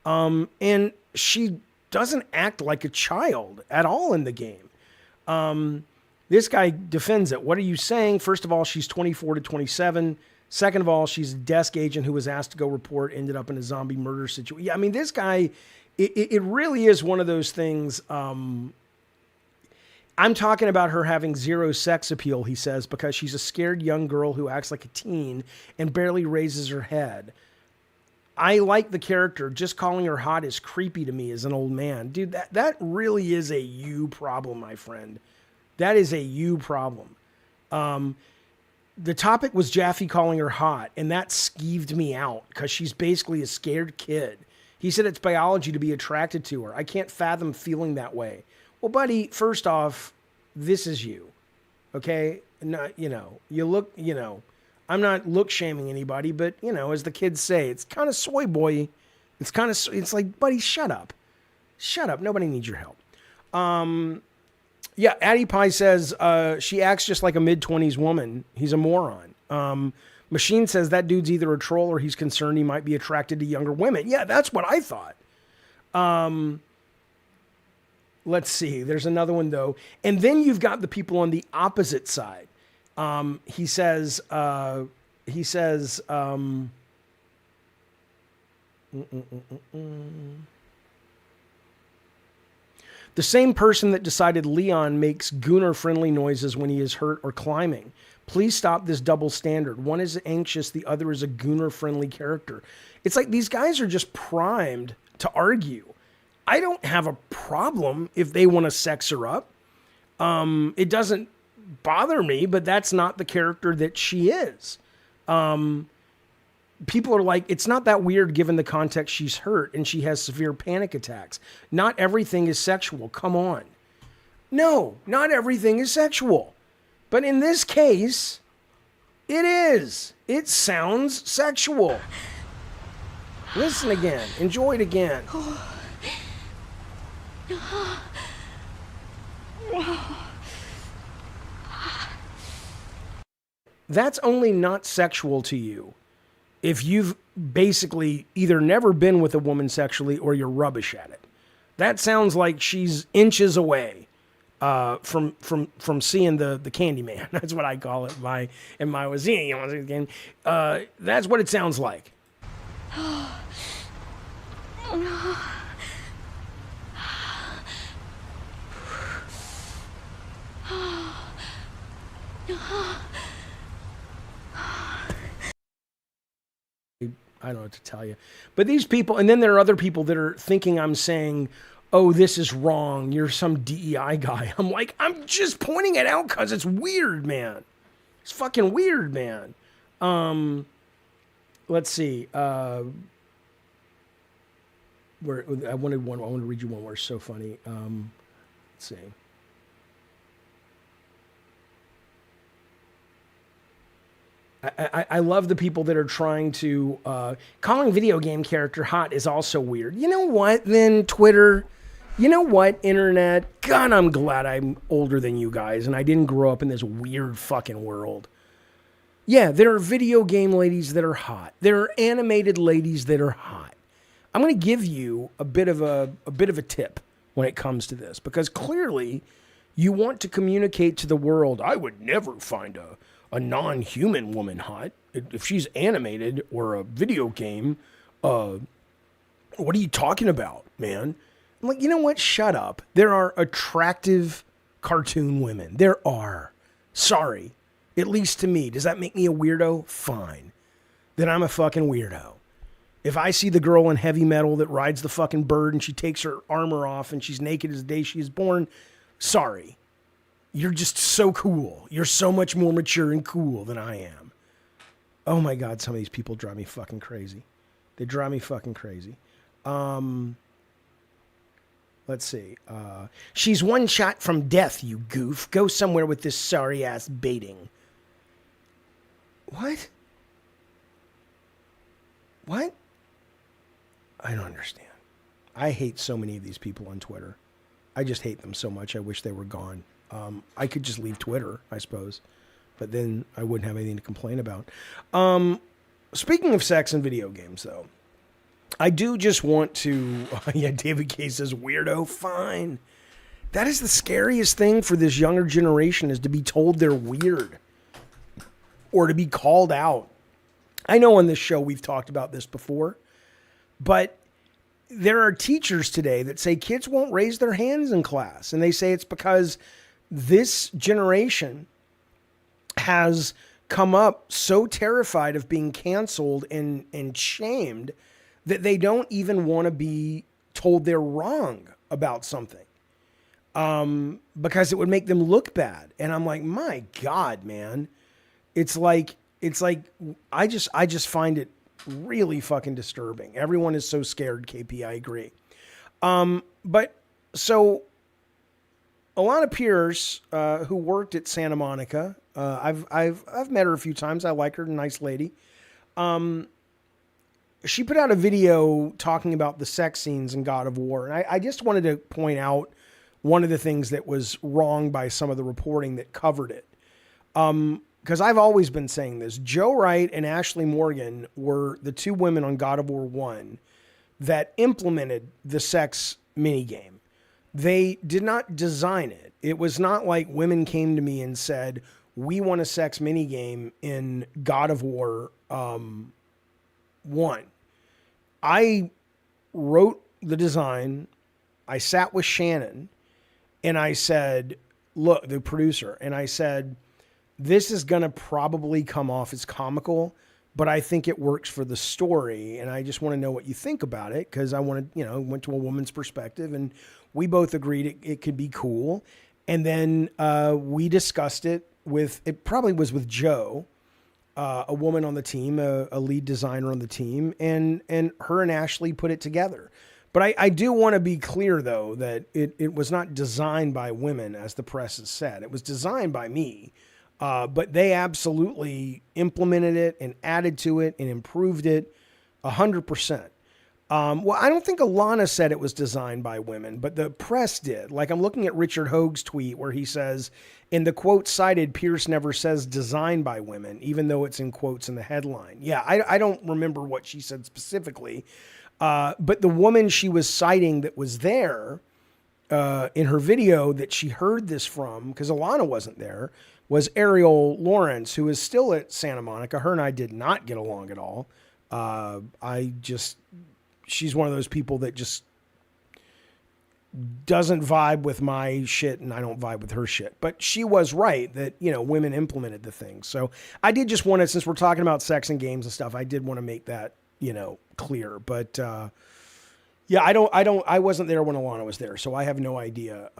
B: And she doesn't act like a child at all in the game. This guy defends it. What are you saying? First of all, she's 24 to 27. Second of all, she's a desk agent who was asked to go report, ended up in a zombie murder situation. Yeah, I mean, this guy, it really is one of those things. I'm talking about her having zero sex appeal, he says, because she's a scared young girl who acts like a teen and barely raises her head. I like the character. Just calling her hot is creepy to me as an old man. Dude, that really is a you problem, my friend. That is a you problem. The topic was Jaffe calling her hot, and that skeeved me out because she's basically a scared kid. He said it's biology to be attracted to her. I can't fathom feeling that way. Well, buddy, first off, this is you, okay? Not, you look, I'm not look shaming anybody, but, as the kids say, it's kind of soy boy. It's like, buddy, shut up. Shut up. Nobody needs your help. Yeah, Addie Pie says she acts just like a mid-20s woman. He's a moron. Machine says that dude's either a troll or he's concerned he might be attracted to younger women. Yeah, that's what I thought. Let's see. There's another one, though. And then you've got the people on the opposite side. He says, the same person that decided Leon makes gooner-friendly noises when he is hurt or climbing. Please stop this double standard. One is anxious, the other is a gooner-friendly character. It's like these guys are just primed to argue. I don't have a problem if they want to sex her up. It doesn't bother me, but that's not the character that she is. People are like, it's not that weird given the context she's hurt and she has severe panic attacks. Not everything is sexual. Come on. No, not everything is sexual. But in this case, it is. It sounds sexual. Listen again. Enjoy it again. That's only not sexual to you if you've basically either never been with a woman sexually or you're rubbish at it. That sounds like she's inches away from seeing the Candyman. That's what I call it in my game. That's what it sounds like. I don't know what to tell you. But these people, and then there are other people that are thinking I'm saying, oh, this is wrong. You're some DEI guy. I'm like, I'm just pointing it out because it's weird, man. It's fucking weird, man. Let's see. I want to read you one where it's so funny. Let's see. I love the people that are trying to... calling video game character hot is also weird. You know what, then, Twitter? You know what, Internet? God, I'm glad I'm older than you guys, and I didn't grow up in this weird fucking world. Yeah, there are video game ladies that are hot. There are animated ladies that are hot. I'm going to give you a bit of a tip when it comes to this, because clearly you want to communicate to the world, I would never find a non-human woman hot. If she's animated or a video game, what are you talking about, man? I'm like, you know what? Shut up. There are attractive cartoon women. There are. Sorry. At least to me. Does that make me a weirdo? Fine. Then I'm a fucking weirdo. If I see the girl in heavy metal that rides the fucking bird and she takes her armor off and she's naked as the day she is born, sorry. You're just so cool. You're so much more mature and cool than I am. Oh my God, some of these people drive me fucking crazy. They drive me fucking crazy. Let's see. She's one shot from death, you goof. Go somewhere with this sorry-ass baiting. What? What? I don't understand. I hate so many of these people on Twitter. I just hate them so much. I wish they were gone. I could just leave Twitter, I suppose. But then I wouldn't have anything to complain about. Speaking of sex and video games, though, I do just want to... yeah, David K says, weirdo, fine. That is the scariest thing for this younger generation, is to be told they're weird. Or to be called out. I know on this show we've talked about this before. But there are teachers today that say kids won't raise their hands in class. And they say it's because this generation has come up so terrified of being canceled and shamed that they don't even want to be told they're wrong about something. Because it would make them look bad. And I'm like, my God, man. It's like I just find it really fucking disturbing. Everyone is so scared, KP, I agree. But so Alana Pierce, who worked at Santa Monica, I've met her a few times. I like her, nice lady. She put out a video talking about the sex scenes in God of War. And I just wanted to point out one of the things that was wrong by some of the reporting that covered it. Because I've always been saying this. Joe Wright and Ashley Morgan were the two women on God of War 1 that implemented the sex minigame. They did not design it. It was not like women came to me and said, we want a sex minigame in God of War 1. I wrote the design. I sat with Shannon and I said, look, the producer, and I said, this is going to probably come off as comical, but I think it works for the story. And I just want to know what you think about it. Cause I wanted, went to a woman's perspective and we both agreed it could be cool. And then, we discussed it probably was with Joe, a woman on the team, a lead designer on the team, and her and Ashley put it together. But I do want to be clear though, that it was not designed by women as the press has said. It was designed by me. But they absolutely implemented it and added to it and improved it 100%. Well, I don't think Alana said it was designed by women, but the press did. Like I'm looking at Richard Hoag's tweet where he says, in the quote cited, Pierce never says designed by women, even though it's in quotes in the headline. Yeah, I don't remember what she said specifically. But the woman she was citing that was there in her video that she heard this from, because Alana wasn't there, was Ariel Lawrence, who is still at Santa Monica. Her and I did not get along at all. She's one of those people that just doesn't vibe with my shit and I don't vibe with her shit. But she was right that, women implemented the thing. So I did just want to, since we're talking about sex and games and stuff, I did want to make that, clear. But, yeah, I wasn't there when Alana was there, so I have no idea,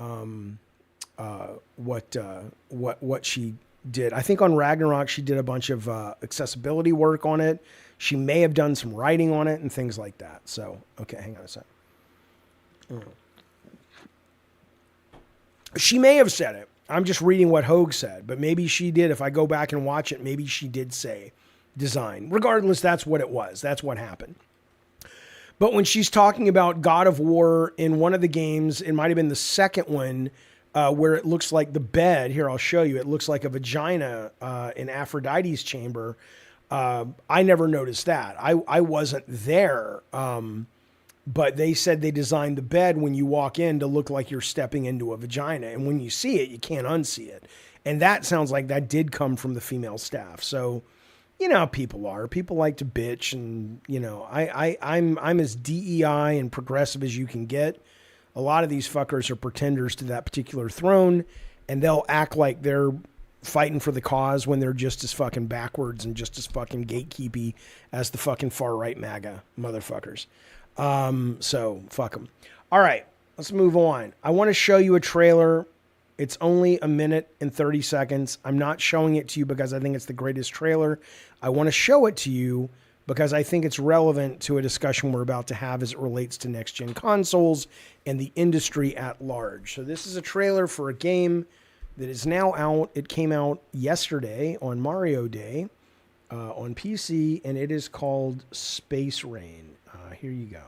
B: what she did. I think on Ragnarok, she did a bunch of accessibility work on it. She may have done some writing on it and things like that. So, okay, hang on a second. She may have said it. I'm just reading what Hoag said, but maybe she did. If I go back and watch it, maybe she did say design. Regardless, that's what it was. That's what happened. But when she's talking about God of War in one of the games, it might have been the second one, where it looks like the bed, here I'll show you, it looks like a vagina in Aphrodite's chamber. I never noticed that. I wasn't there, but they said they designed the bed when you walk in to look like you're stepping into a vagina. And when you see it, you can't unsee it. And that sounds like that did come from the female staff. So, how people are. People like to bitch and, I'm as DEI and progressive as you can get. A lot of these fuckers are pretenders to that particular throne, and they'll act like they're, fighting for the cause when they're just as fucking backwards and just as fucking gatekeepy as the fucking far right MAGA motherfuckers. So fuck them. All right, let's move on. I want to show you a trailer. It's only 1 minute and 30 seconds. I'm not showing it to you because I think it's the greatest trailer. I want to show it to you because I think it's relevant to a discussion we're about to have as it relates to next-gen consoles and the industry at large. So this is a trailer for a game that is now out. It came out yesterday on Mario Day on PC, and it is called Space Rain. Here you go.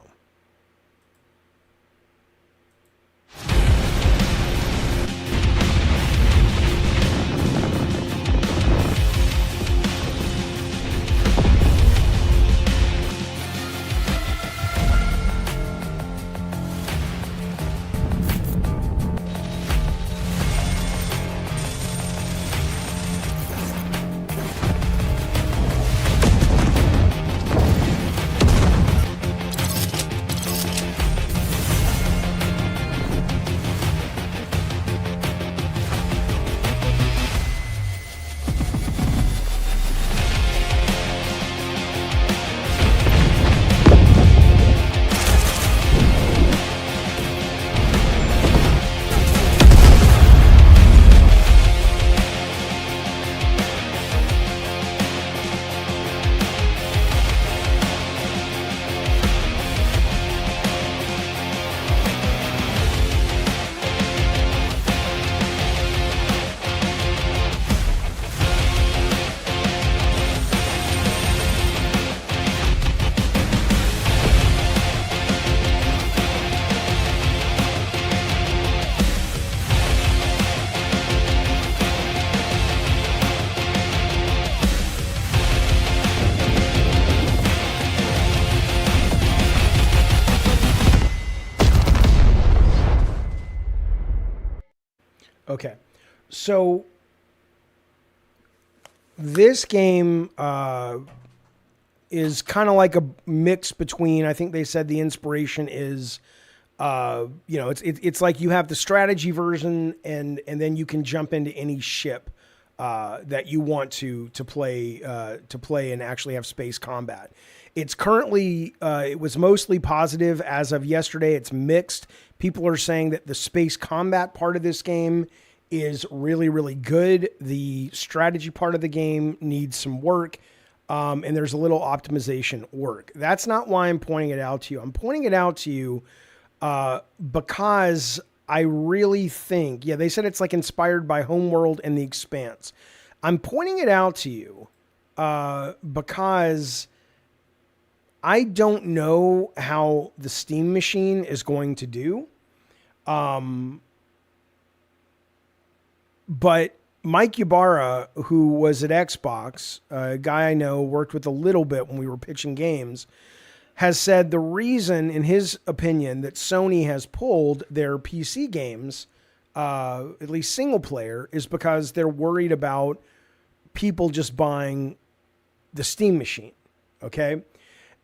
B: Okay, so this game is kind of like a mix between, I think they said the inspiration is, it's like you have the strategy version and then you can jump into any ship that you want to play and actually have space combat. It's currently, it was mostly positive as of yesterday. It's mixed. People are saying that the space combat part of this game is really, really good. The strategy part of the game needs some work, and there's a little optimization work. That's not why I'm pointing it out to you. I'm pointing it out to you because I really think, they said it's like inspired by Homeworld and The Expanse. I'm pointing it out to you because I don't know how the Steam machine is going to do. But Mike Ybarra, who was at Xbox, a guy I know, worked with a little bit when we were pitching games, has said the reason, in his opinion, that Sony has pulled their PC games, at least single player, is because they're worried about people just buying the Steam machine. Okay?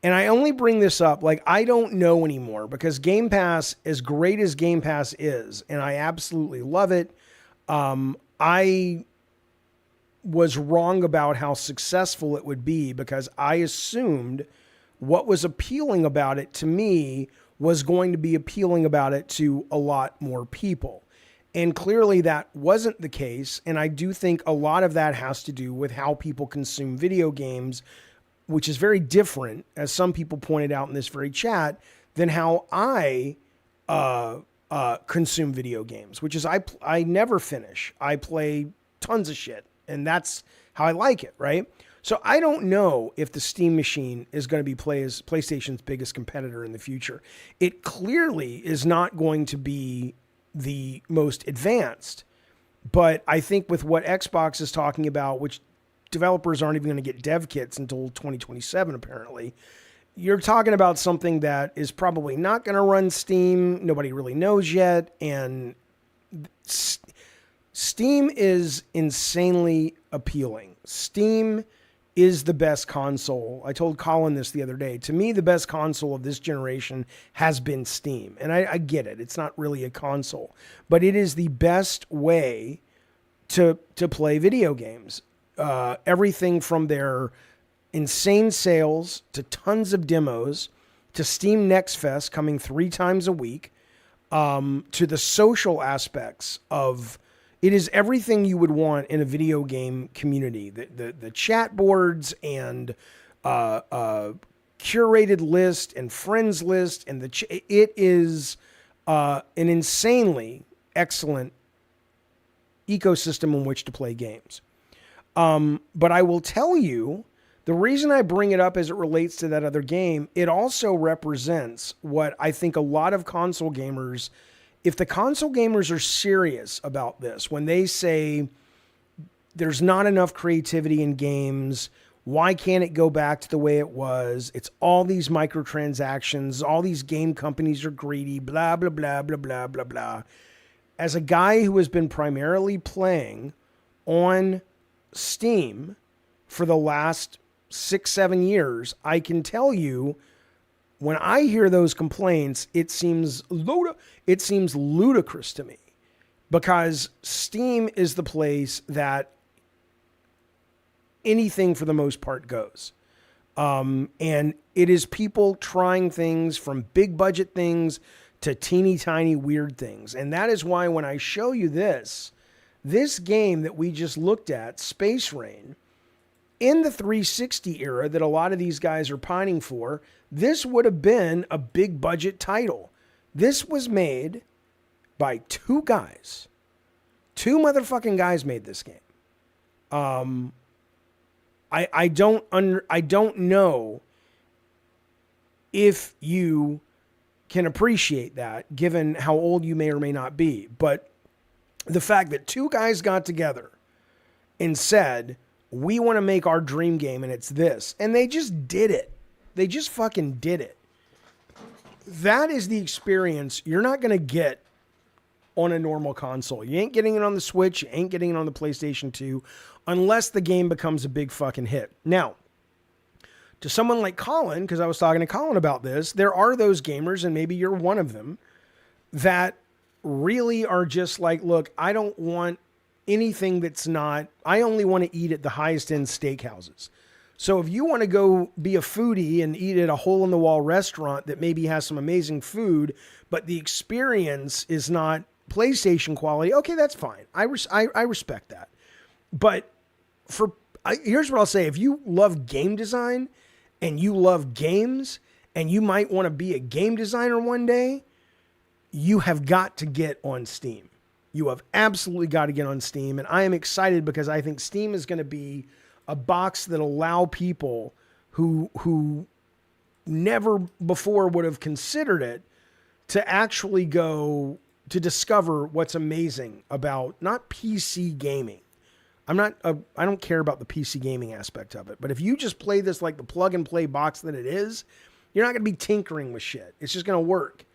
B: And I only bring this up, like, I don't know anymore, because Game Pass, as great as Game Pass is, and I absolutely love it, I was wrong about how successful it would be because I assumed what was appealing about it to me was going to be appealing about it to a lot more people. And clearly that wasn't the case. And I do think a lot of that has to do with how people consume video games, which is very different, as some people pointed out in this very chat, than how I consume video games, which is I never finish. I play tons of shit, and that's how I like it, right? So I don't know if the Steam machine is going to be PlayStation's biggest competitor in the future. It clearly is not going to be the most advanced, but I think with what Xbox is talking about, which developers aren't even going to get dev kits until 2027 apparently, you're talking about something that is probably not going to run Steam. Nobody really knows yet. And Steam is insanely appealing. Steam is the best console. I told Colin this the other day. To me, the best console of this generation has been Steam. And I get it. It's not really a console. But it is the best way to play video games. Everything from their insane sales to tons of demos to Steam Next Fest coming 3 times a week, to the social aspects of it is everything you would want in a video game community. The chat boards and curated list and friends list and it is an insanely excellent ecosystem in which to play games. But I will tell you, the reason I bring it up as it relates to that other game, it also represents what I think a lot of console gamers, if the console gamers are serious about this, when they say there's not enough creativity in games, why can't it go back to the way it was? It's all these microtransactions, all these game companies are greedy, blah, blah, blah, blah, blah, blah, blah. As a guy who has been primarily playing on Steam for the last 6-7 years, I can tell you when I hear those complaints, it seems ludicrous to me, because Steam is the place that anything for the most part goes. And it is people trying things from big budget things to teeny tiny weird things. And that is why when I show you this game that we just looked at, Space Rain, in the 360 era that a lot of these guys are pining for, this would have been a big budget title. This was made by 2 guys. 2 motherfucking guys made this game. I don't know if you can appreciate that, given how old you may or may not be. But the fact that 2 guys got together and said, we want to make our dream game, and it's this. And they just did it. They just fucking did it. That is the experience you're not going to get on a normal console. You ain't getting it on the Switch. You ain't getting it on the PlayStation 2 unless the game becomes a big fucking hit. Now, to someone like Colin, because I was talking to Colin about this, there are those gamers, and maybe you're one of them, that really are just like, look, I don't want anything that's not, I only want to eat at the highest end steakhouses. So if you want to go be a foodie and eat at a hole in the wall restaurant that maybe has some amazing food, but the experience is not PlayStation quality, okay, that's fine. I respect that. But here's what I'll say. If you love game design and you love games and you might want to be a game designer one day, you have got to get on Steam. You have absolutely got to get on Steam. And I am excited because I think Steam is going to be a box that allow people who never before would have considered it to actually go to discover what's amazing about not PC gaming. I don't care about the PC gaming aspect of it, but if you just play this like the plug and play box that it is, you're not going to be tinkering with shit. It's just going to work.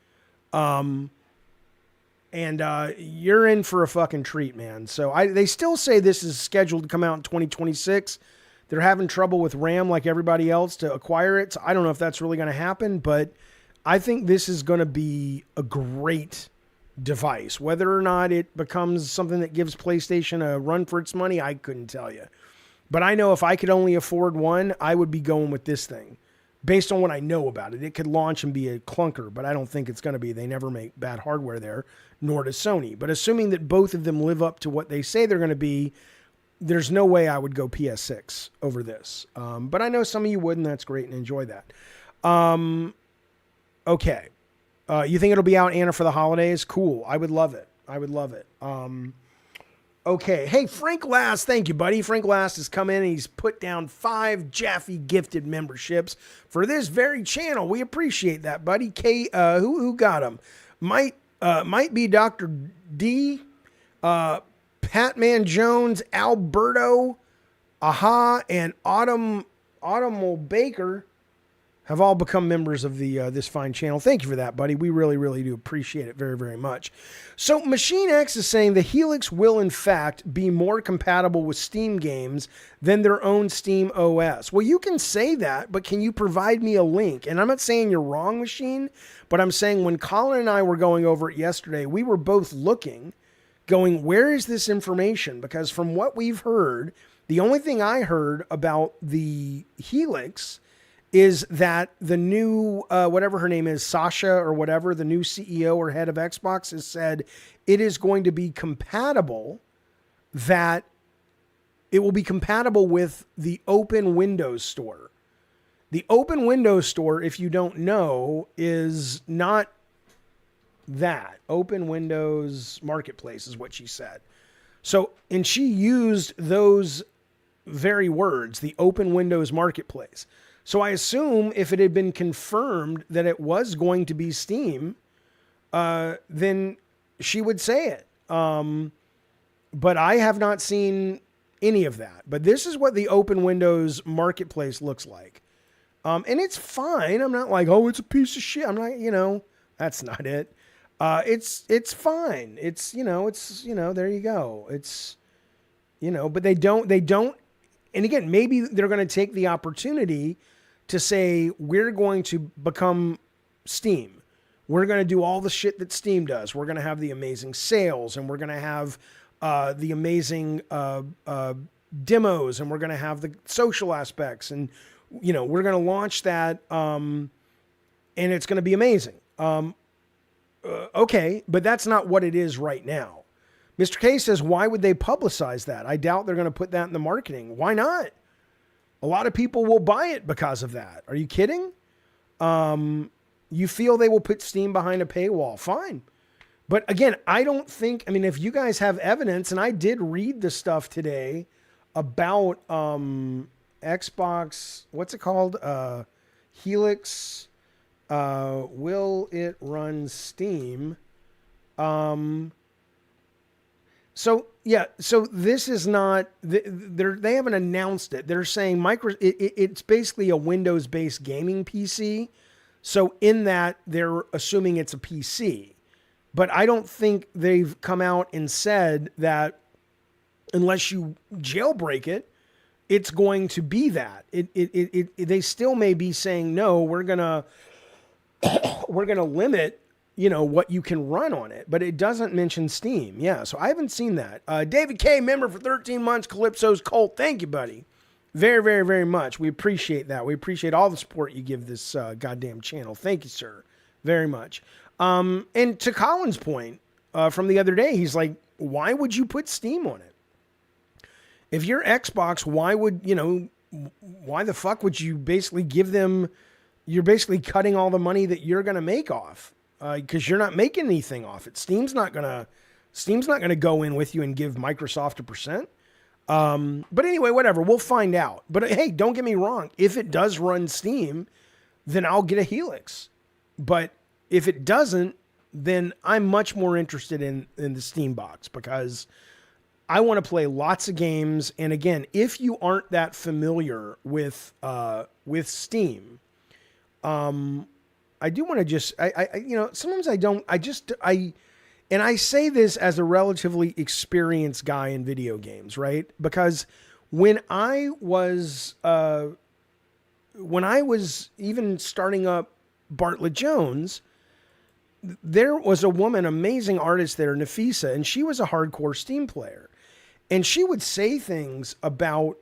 B: And you're in for a fucking treat, man. So they still say this is scheduled to come out in 2026. They're having trouble with RAM like everybody else to acquire it. So I don't know if that's really going to happen, but I think this is going to be a great device. Whether or not it becomes something that gives PlayStation a run for its money, I couldn't tell you. But I know if I could only afford one, I would be going with this thing. Based on what I know about it, it could launch and be a clunker, but I don't think it's going to be. They never make bad hardware there, nor does Sony. But assuming that both of them live up to what they say they're going to be, there's no way I would go PS6 over this. But I know some of you would, and that's great, and enjoy that. Okay. You think it'll be out, Anna, for the holidays? Cool. I would love it. Okay. Hey, Frank Last. Thank you, buddy. Frank Last has come in and he's put down 5 Jaffe gifted memberships for this very channel. We appreciate that, buddy. Who got them? Might be Dr. D, Patman Jones, Alberto, Aha, and Autumn Baker have all become members of the this fine channel. Thank you for that, buddy. We really, really do appreciate it very, very much. So Machine X is saying the Helix will, in fact, be more compatible with Steam games than their own Steam OS. Well, you can say that, but can you provide me a link? And I'm not saying you're wrong, Machine, but I'm saying when Colin and I were going over it yesterday, we were both looking going, where is this information? Because from what we've heard, the only thing I heard about the Helix is that the new, whatever her name is, Sasha or whatever, the new CEO or head of Xbox has said it is going to be compatible, that it will be compatible with the Open Windows Store. The Open Windows Store, if you don't know, is not that. Open Windows Marketplace is what she said. So, and she used those very words, the Open Windows Marketplace. So I assume if it had been confirmed that it was going to be Steam, then she would say it. But I have not seen any of that. But this is what the Open Windows Marketplace looks like. And it's fine. I'm not like, oh, it's a piece of shit. I'm not, that's not it. It's fine. It's, there you go. It's, but they don't, and again, maybe they're going to take the opportunity to say, we're going to become Steam. We're going to do all the shit that Steam does. We're going to have the amazing sales, and we're going to have the amazing demos, and we're going to have the social aspects, and we're going to launch that, and it's going to be amazing. Okay, but that's not what it is right now. Mr. K says, why would they publicize that? I doubt they're going to put that in the marketing. Why not? A lot of people will buy it because of that. Are you kidding? You feel they will put Steam behind a paywall? Fine. But again, I don't think, if you guys have evidence, and I did read the stuff today about Xbox, what's it called? Helix. Will it run Steam? So this is not, they haven't announced it. They're saying it's basically a Windows-based gaming PC. So in that, they're assuming it's a PC. But I don't think they've come out and said that unless you jailbreak it, it's going to be that. They still may be saying, no, we're gonna limit, what you can run on it, but it doesn't mention Steam. Yeah, so I haven't seen that. David K, member for 13 months, Calypso's Cult. Thank you, buddy. Very, very, very much. We appreciate that. We appreciate all the support you give this goddamn channel. Thank you, sir. Very much. And to Colin's point from the other day, he's like, why would you put Steam on it? If you're Xbox, why the fuck would you basically give them, you're basically cutting all the money that you're going to make off, because you're not making anything off it. Steam's not going to go in with you and give Microsoft a percent. But anyway, whatever, we'll find out. But hey, don't get me wrong. If it does run Steam, then I'll get a Helix. But if it doesn't, then I'm much more interested in the Steam box, because I want to play lots of games. And again, if you aren't that familiar with Steam, I do want to just, sometimes and I say this as a relatively experienced guy in video games, right? Because when I was even starting up Bartlett Jones, there was a woman, amazing artist there, Nafisa, and she was a hardcore Steam player. And she would say things about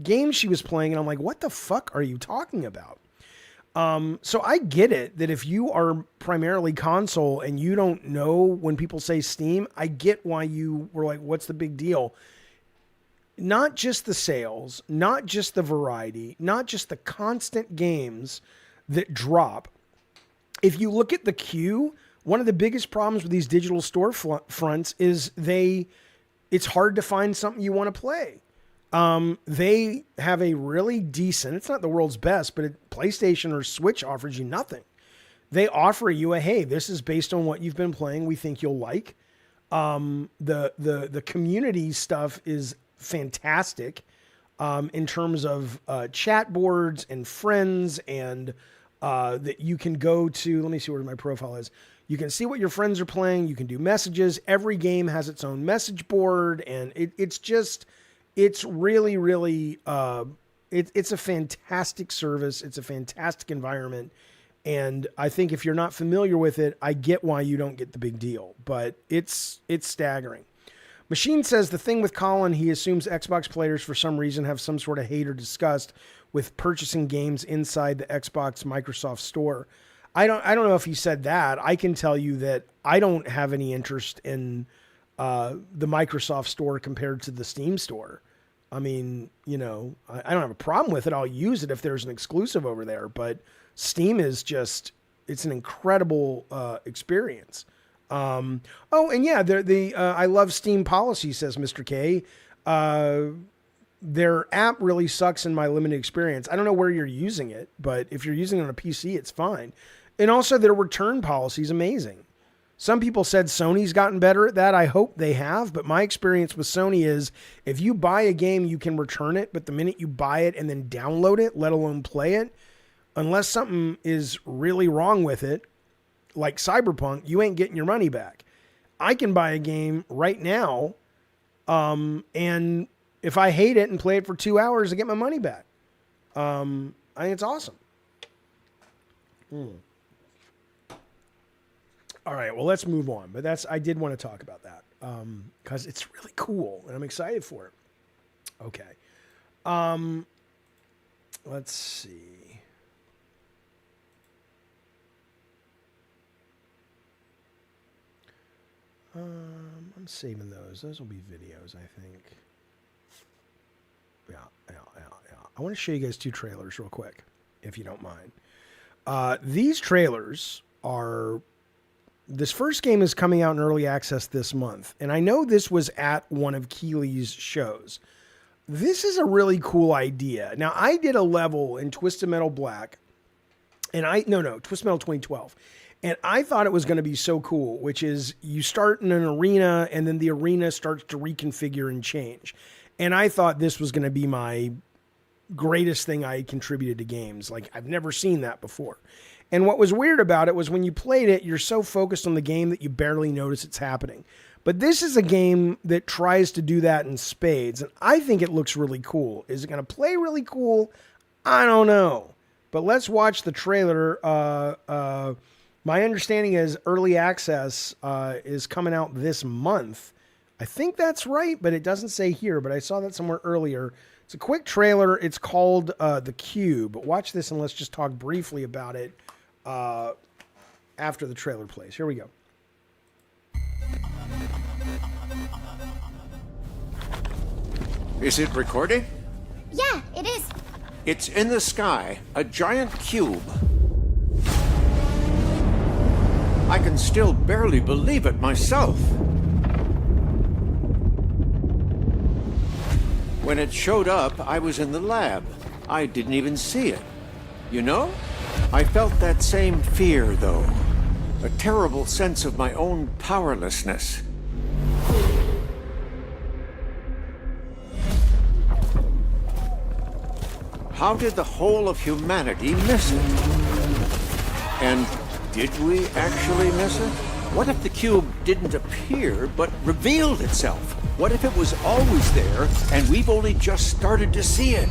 B: games she was playing, and I'm like, what the fuck are you talking about? So I get it that if you are primarily console and you don't know when people say Steam, I get why you were like, what's the big deal? Not just the sales, not just the variety, not just the constant games that drop. If you look at the queue, one of the biggest problems with these digital store fronts is it's hard to find something you want to play. They have a really decent, it's not the world's best, but PlayStation or Switch offers you nothing. They offer you hey, this is based on what you've been playing. We think you'll like. The community stuff is fantastic, in terms of, chat boards and friends, and, that you can go to, let me see where my profile is. You can see what your friends are playing. You can do messages. Every game has its own message board, and it's really, really, it's a fantastic service. It's a fantastic environment. And I think if you're not familiar with it, I get why you don't get the big deal, but it's staggering. Machine says the thing with Colin, he assumes Xbox players for some reason have some sort of hate or disgust with purchasing games inside the Xbox Microsoft store. I don't know if he said that. I can tell you that I don't have any interest in the Microsoft store compared to the Steam store. I mean, I don't have a problem with it. I'll use it if there's an exclusive over there, but Steam is just, it's an incredible experience. And yeah, I love Steam policy, says Mr. K. Their app really sucks in my limited experience. I don't know where you're using it, but if you're using it on a PC, it's fine. And also their return policy is amazing. Some people said Sony's gotten better at that. I hope they have, but my experience with Sony is if you buy a game, you can return it, but the minute you buy it and then download it, let alone play it, unless something is really wrong with it, like Cyberpunk, you ain't getting your money back. I can buy a game right now, and if I hate it and play it for 2 hours, I get my money back. I think it's awesome. All right, well, let's move on. But I did want to talk about that because it's really cool, and I'm excited for it. Okay. Let's see. I'm saving those. Those will be videos, I think. Yeah. I want to show you guys 2 trailers real quick, if you don't mind. These trailers are... This first game is coming out in early access this month, and I know this was at one of Keeley's shows. This is a really cool idea. Now, I did a level in Twisted Metal Black, and Twisted Metal 2012, and I thought it was going to be so cool, which is you start in an arena, and then the arena starts to reconfigure and change. And I thought this was going to be my greatest thing I contributed to games. Like, I've never seen that before. And what was weird about it was when you played it, you're so focused on the game that you barely notice it's happening. But this is a game that tries to do that in spades, and I think it looks really cool. Is it going to play really cool? I don't know. But let's watch the trailer. My understanding is early access is coming out this month. I think that's right, but it doesn't say here, but I saw that somewhere earlier. It's a quick trailer. It's called The Cube. Watch this and let's just talk briefly about it after the trailer plays. Here we go.
C: Is it recording?
D: Yeah, it is.
C: It's in the sky, a giant cube. I can still barely believe it myself. When it showed up, I was in the lab. I didn't even see it. You know, I felt that same fear, though. A terrible sense of my own powerlessness. How did the whole of humanity miss it? And did we actually miss it? What if the cube didn't appear, but revealed itself? What if it was always there, and we've only just started to see it?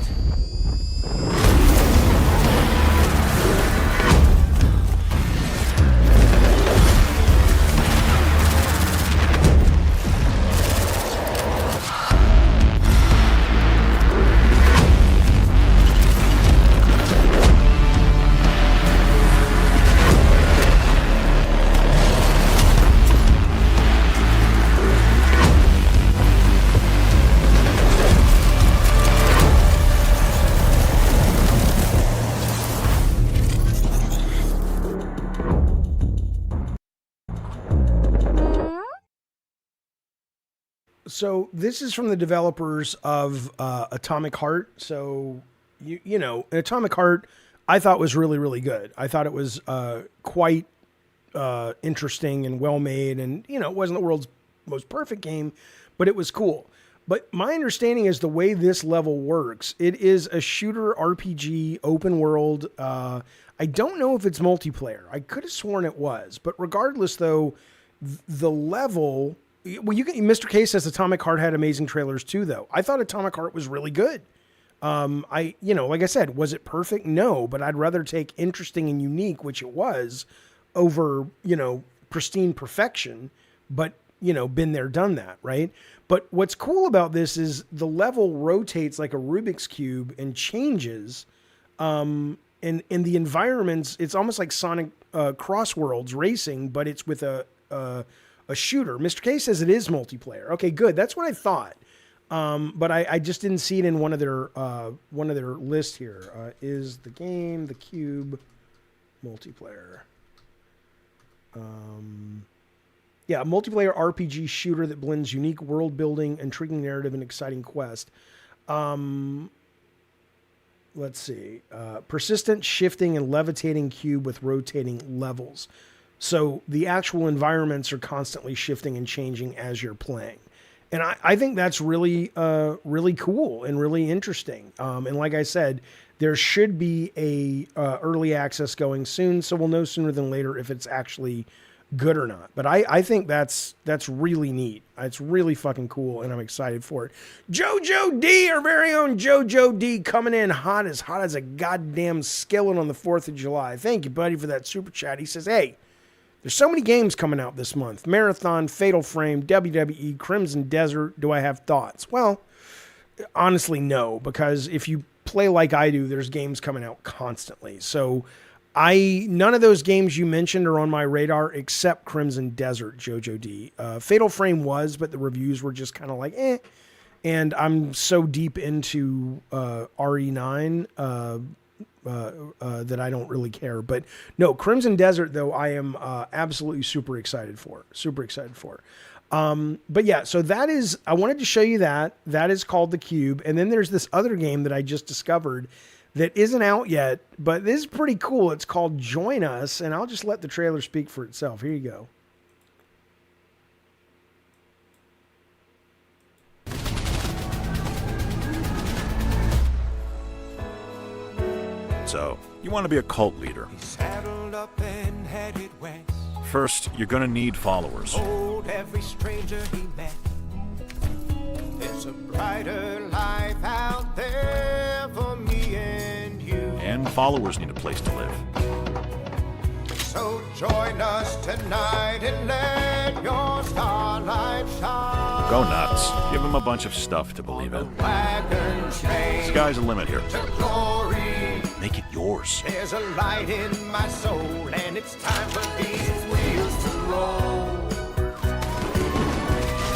B: So this is from the developers of Atomic Heart. So, you know, Atomic Heart I thought was really, really good. I thought it was quite interesting and well made. And, you know, it wasn't the world's most perfect game, but it was cool. But my understanding is the way this level works, it is a shooter RPG, open world. I don't know if it's multiplayer. I could have sworn it was. But regardless, though, the level... Well, Mr. K says Atomic Heart had amazing trailers too, though. I thought Atomic Heart was really good. Like I said, was it perfect? No, but I'd rather take interesting and unique, which it was, over, pristine perfection, but, been there, done that, right? But what's cool about this is the level rotates like a Rubik's Cube and changes. And in the environments, it's almost like Sonic Crossworlds racing, but it's with a shooter. Mr. K says it is multiplayer. Okay, good. That's what I thought. But I just didn't see it in one of their lists here. Is the game the Cube multiplayer? Yeah, a multiplayer RPG shooter that blends unique world building, intriguing narrative, and exciting quest. Let's see. Persistent shifting and levitating cube with rotating levels. So the actual environments are constantly shifting and changing as you're playing. And I think that's really, really cool and really interesting. And like I said, there should be a early access going soon, so we'll know sooner than later if it's actually good or not. But I think that's really neat. It's really fucking cool, and I'm excited for it. JoJo D, our very own JoJo D, coming in hot as a goddamn skillet on the 4th of July. Thank you, buddy, for that super chat. He says, hey, there's so many games coming out this month. Marathon, Fatal Frame, WWE, Crimson Desert. Do I have thoughts? Well, honestly, no, because if you play like I do, there's games coming out constantly. So none of those games you mentioned are on my radar except Crimson Desert, JoJo D. Fatal Frame was, but the reviews were just kind of like, eh. And I'm so deep into RE9 that I don't really care. But no, Crimson Desert, though, I am absolutely super excited for. But yeah, so I wanted to show you that. That is called The Cube. And then there's this other game that I just discovered that isn't out yet, but this is pretty cool. It's called Join Us, and I'll just let the trailer speak for itself. Here you go.
D: So, you want to be a cult leader.
E: He saddled up and headed west.
D: First, you're going to need followers.
E: Told every stranger he met, there's a brighter life out there for me and you.
D: And followers need a place to live.
E: So join us tonight and let your starlight shine.
D: Go nuts. Give them a bunch of stuff to believe in.
E: Wagon train
D: Sky's the limit here.
E: to glory.
D: Make it yours.
E: There's a light in my soul, and it's time for these wheels to roll.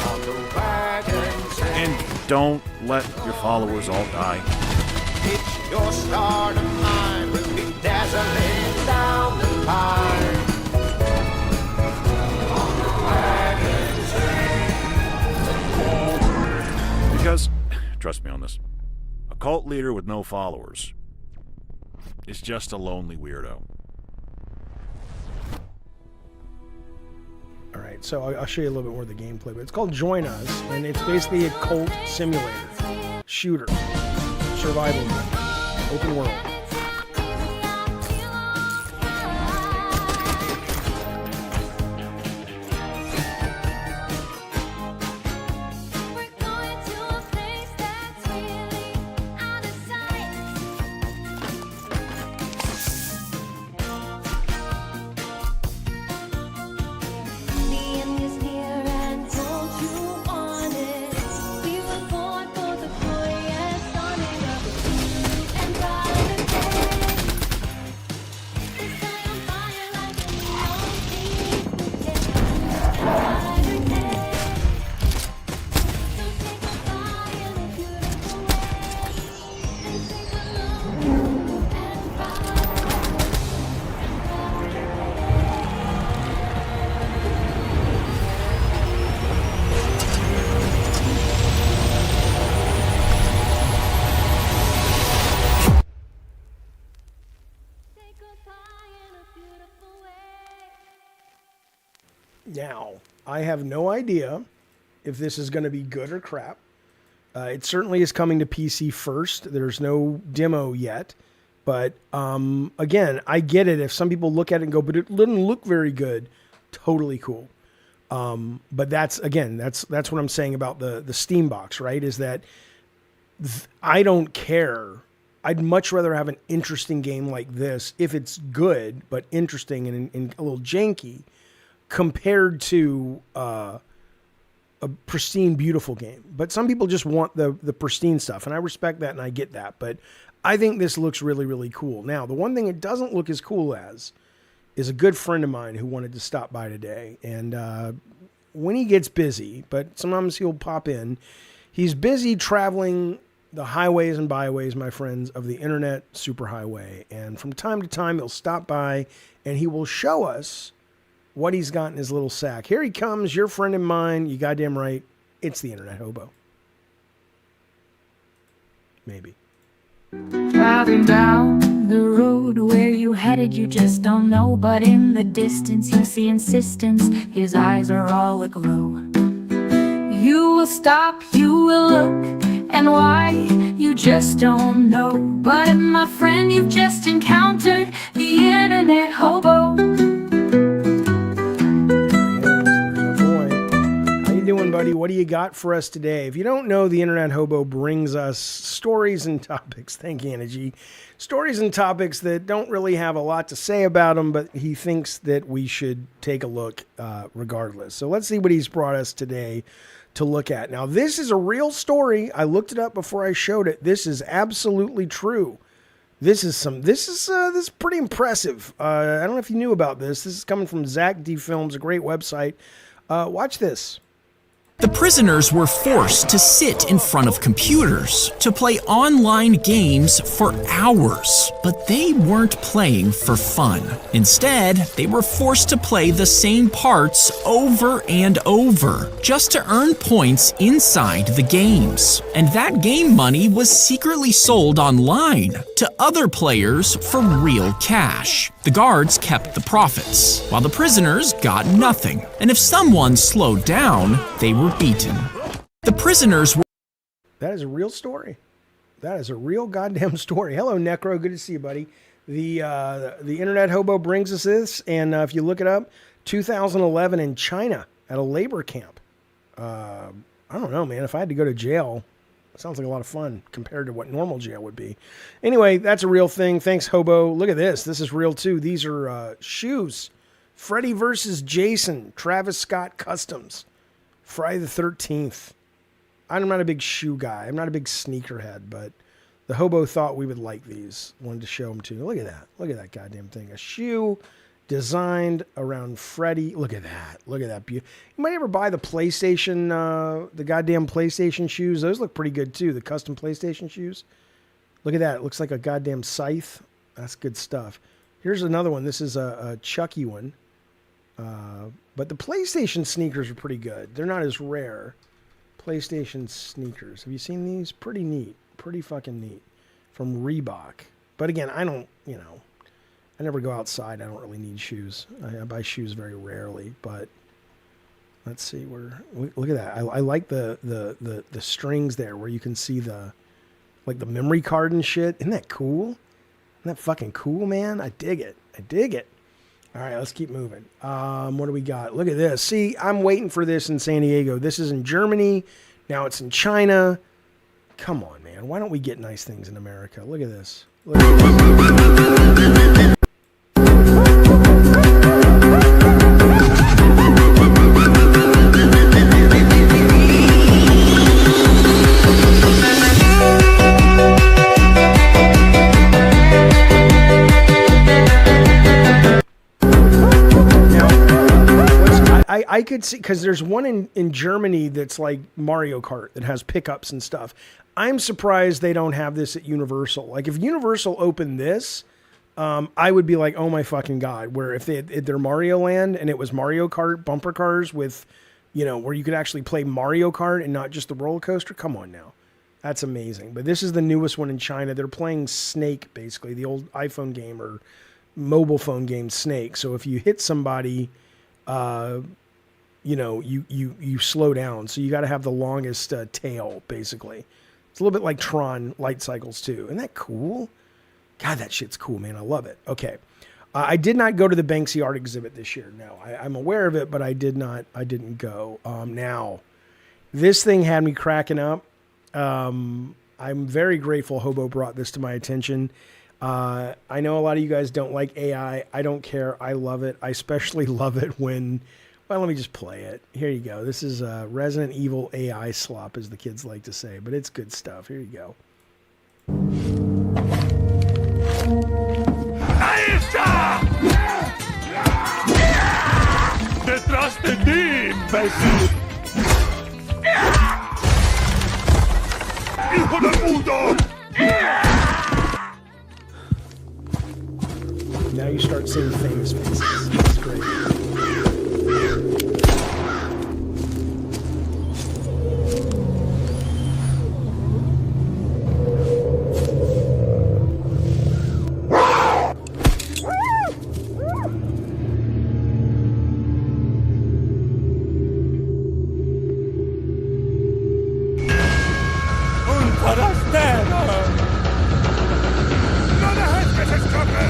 E: On the wagon train.
D: And don't let your followers all die.
E: It's your star to mine. We'll be dazzling down the line. On the wagon train.
D: Because, trust me on this, a cult leader with no followers is just a lonely weirdo.
B: All right, so I'll show you a little bit more of the gameplay, but it's called Join Us, and it's basically a cult simulator, shooter, survival game, open world. Now, I have no idea if this is going to be good or crap. It certainly is coming to PC first. There's no demo yet. But again, I get it. If some people look at it and go, but it didn't look very good, totally cool. But that's what I'm saying about the Steam box, right? Is that I don't care. I'd much rather have an interesting game like this, if it's good, but interesting and a little janky, compared to a pristine, beautiful game. But some people just want the pristine stuff, and I respect that and I get that. But I think this looks really, really cool. Now, the one thing it doesn't look as cool as is a good friend of mine who wanted to stop by today. And when he gets busy, but sometimes he'll pop in, he's busy traveling the highways and byways, my friends, of the internet superhighway. And from time to time, he'll stop by and he will show us what he's got in his little sack. Here he comes, your friend and mine. You goddamn right. It's the Internet Hobo. Maybe.
F: Driving down the road, where you headed you just don't know, but in the distance you see insistence, his eyes are all aglow. You will stop, you will look, and why, you just don't know. But my friend, you've just encountered the Internet Hobo.
B: Doing, buddy? What do you got for us today? If you don't know, the Internet Hobo brings us stories and topics. Thank you, Energy. Stories and topics that don't really have a lot to say about them, but he thinks that we should take a look regardless. So let's see what he's brought us today to look at. Now, this is a real story. I looked it up before I showed it. This is absolutely true. This is pretty impressive. I don't know if you knew about this. This is coming from Zach D Films, a great website. Watch this.
G: The prisoners were forced to sit in front of computers to play online games for hours, but they weren't playing for fun. Instead, they were forced to play the same parts over and over just to earn points inside the games. And that game money was secretly sold online to other players for real cash. The guards kept the profits, while the prisoners got nothing. And if someone slowed down, they were beaten. The prisoners were...
B: That is a real story. That is a real goddamn story. Hello, Necro. Good to see you, buddy. The Internet Hobo brings us this, and if you look it up, 2011 in China at a labor camp. I don't know, man. If I had to go to jail... Sounds like a lot of fun compared to what normal jail would be. Anyway, that's a real thing. Thanks, Hobo. Look at this. This is real, too. These are shoes. Freddy versus Jason. Travis Scott Customs. Friday the 13th. I'm not a big shoe guy. I'm not a big sneakerhead, but the Hobo thought we would like these. Wanted to show them to you. Look at that. Look at that goddamn thing. A shoe designed around Freddy. Look at that. Look at that. You might ever buy the PlayStation, the goddamn PlayStation shoes. Those look pretty good too. The custom PlayStation shoes. Look at that. It looks like a goddamn scythe. That's good stuff. Here's another one. This is a Chucky one. But the PlayStation sneakers are pretty good. They're not as rare. PlayStation sneakers. Have you seen these? Pretty neat. Pretty fucking neat. From Reebok. But again, I don't, I never go outside. I don't really need shoes. I buy shoes very rarely, but let's see look at that. I like the strings there where you can see the memory card and shit. Isn't that cool? Isn't that fucking cool, man? I dig it. All right, let's keep moving. What do we got? Look at this. See, I'm waiting for this in San Diego. This is in Germany. Now it's in China. Come on, man. Why don't we get nice things in America? Look at this. Look at this. I could see, because there's one in Germany that's like Mario Kart that has pickups and stuff. I'm surprised they don't have this at Universal. Like if Universal opened this, I would be like, oh my fucking God, where if they had their Mario Land and it was Mario Kart bumper cars with, where you could actually play Mario Kart and not just the roller coaster. Come on now. That's amazing. But this is the newest one in China. They're playing Snake, basically, the old iPhone game or mobile phone game Snake. So if you hit somebody, you slow down. So you got to have the longest tail, basically. It's a little bit like Tron Light Cycles too. Isn't that cool? God, that shit's cool, man. I love it. Okay. I did not go to the Banksy art exhibit this year. No, I'm aware of it, but I didn't go. Now, this thing had me cracking up. I'm very grateful Hobo brought this to my attention. I know a lot of you guys don't like AI. I don't care. I love it. I especially love it when, well, let me just play it. Here you go. This is Resident Evil AI slop, as the kids like to say, but it's good stuff. Here you go.
H: ¡Ahí está! ¡Detrás de ti, imbécil! ¡Hijo de puta!
B: Now you start seeing famous faces. It's great.
H: ¡Un forastero! ¡No dejes que se escape!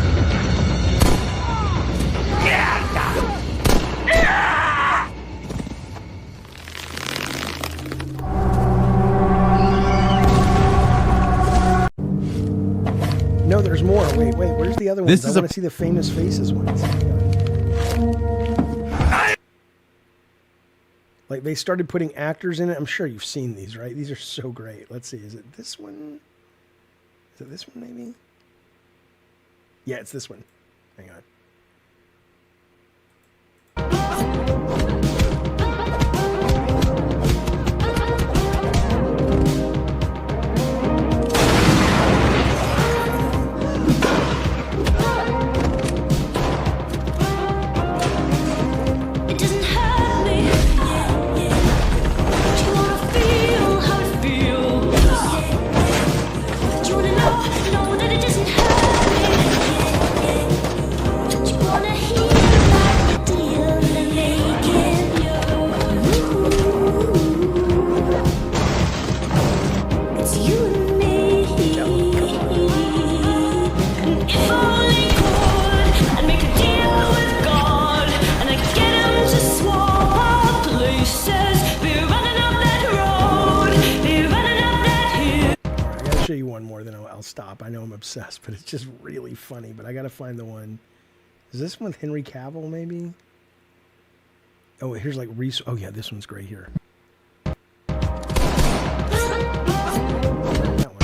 B: No, there's more. Wait, where's the other ones? I want to see the famous faces ones. Like, they started putting actors in it. I'm sure you've seen these, right? These are so great. Let's see. Is it this one? Is it this one, maybe? Yeah, it's this one. Hang on.
F: It doesn't hurt me. Do you wanna feel how it feels? Do you wanna know that it doesn't hurt me? Do you wanna hear about the deal that they give you? It's you and me. If only could, I'd make a deal with God, and I'd get him to swap our places. Be running up that road, be running up that hill.
B: I gotta show you one more, then I'll stop. I know I'm obsessed, but it's just really funny. But I gotta find the one. Is this one with Henry Cavill, maybe? Oh, here's like Reese. Oh yeah, this one's great here. That one.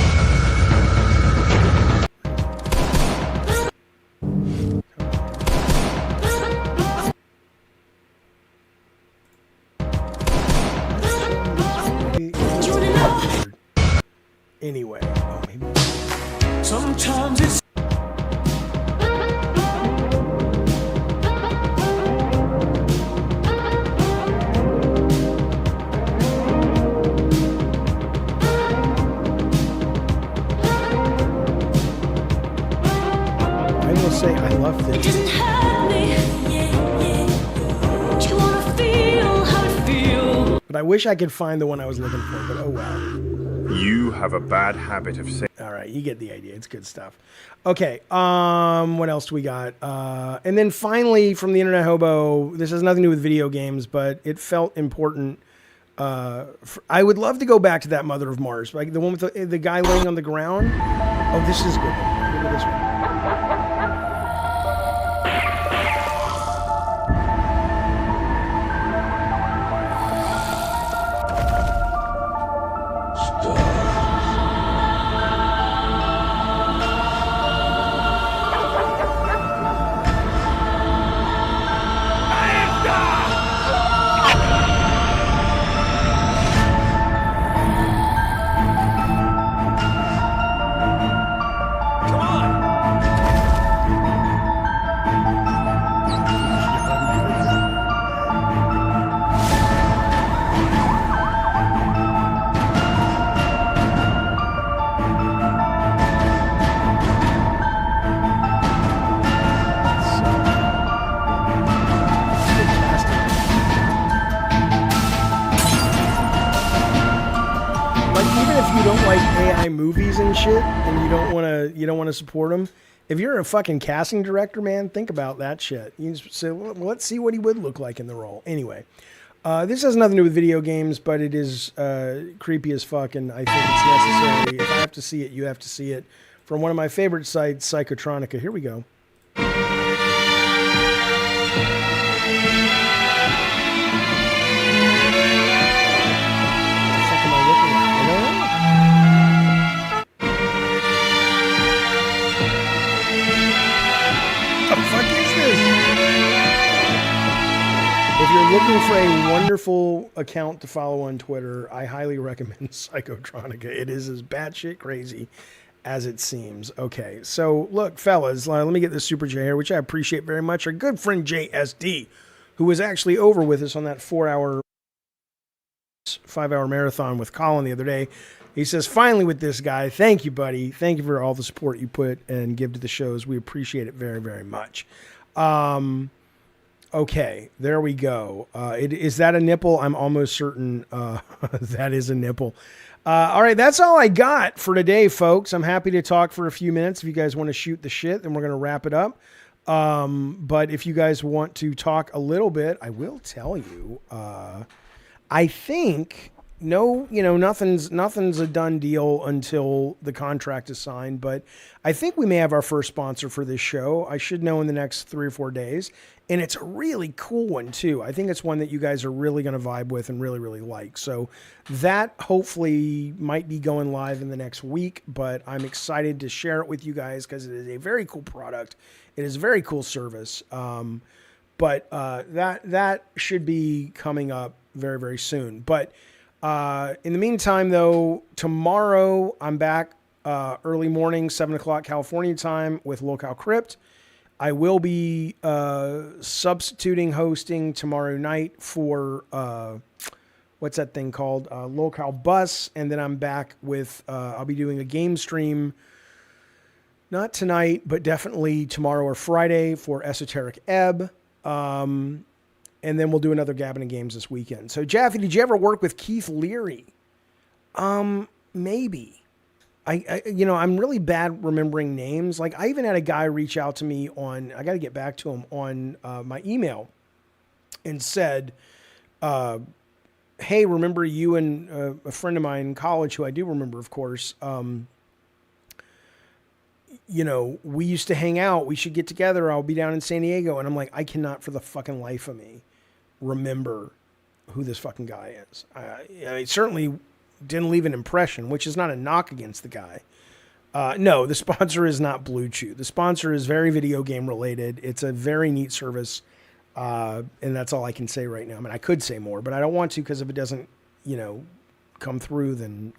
B: Anyway, oh, maybe.
H: Sometimes it's
B: I will say I love
F: It
B: this.
F: doesn't hurt me. Do you wanna feel how it feels?
B: But I wish I could find the one I was looking for, but oh well.
I: You have a bad habit of saying.
B: All right, you get the idea. It's good stuff. Okay, what else do we got? And then finally, from the Internet Hobo, this has nothing to do with video games, but it felt important. I would love to go back to that Mother of Mars, like the one with the guy laying on the ground. Oh, this is good. Look at this one. Movies and shit, and you don't want to support them. If you're a fucking casting director, man, think about that shit. You just say, well, let's see what he would look like in the role. Anyway, This has nothing to do with video games, but it is creepy as fuck, and I think it's necessary. If I have to see it, you have to see it. From one of my favorite sites, Psychotronica. Here we go. If you're looking for a wonderful account to follow on Twitter, I highly recommend Psychotronica. It is as batshit crazy as it seems. Okay, so look, fellas, let me get this super J here, which I appreciate very much. Our good friend JSD, who was actually over with us on that 5-hour marathon with Colin the other day. He says, finally with this guy. Thank you, buddy. Thank you for all the support you put and give to the shows. We appreciate it very, very much. Okay, there we go. Is that a nipple? I'm almost certain that is a nipple. All right, that's all I got for today, folks. I'm happy to talk for a few minutes. If you guys want to shoot the shit, then we're going to wrap it up. But if you guys want to talk a little bit, I will tell you. I think nothing's a done deal until the contract is signed. But I think we may have our first sponsor for this show. I should know in the next 3 or 4 days. And it's a really cool one, too. I think it's one that you guys are really going to vibe with and really, really like. So that hopefully might be going live in the next week, but I'm excited to share it with you guys because it is a very cool product. It is a very cool service. But that should be coming up very, very soon. But in the meantime, though, tomorrow I'm back early morning, 7 o'clock California time with Locale Crypt. I will be substituting hosting tomorrow night for, what's that thing called? Locale Bus. And then I'm back with, I'll be doing a game stream, not tonight, but definitely tomorrow or Friday for Esoteric Ebb. And then we'll do another Gabbin' and Games this weekend. So, Jaffe, did you ever work with Keith Leary? Maybe. I'm really bad remembering names. Like, I even had a guy reach out to me on, I got to get back to him, on my email and said, hey, remember you and a friend of mine in college, who I do remember, of course, we used to hang out. We should get together. I'll be down in San Diego. And I'm like, I cannot for the fucking life of me remember who this fucking guy is. I certainly didn't leave an impression, which is not a knock against the guy. No, the sponsor is not Blue Chew. The sponsor is very video game related. It's a very neat service. And that's all I can say right now. I mean, I could say more, but I don't want to, because if it doesn't, come through, then,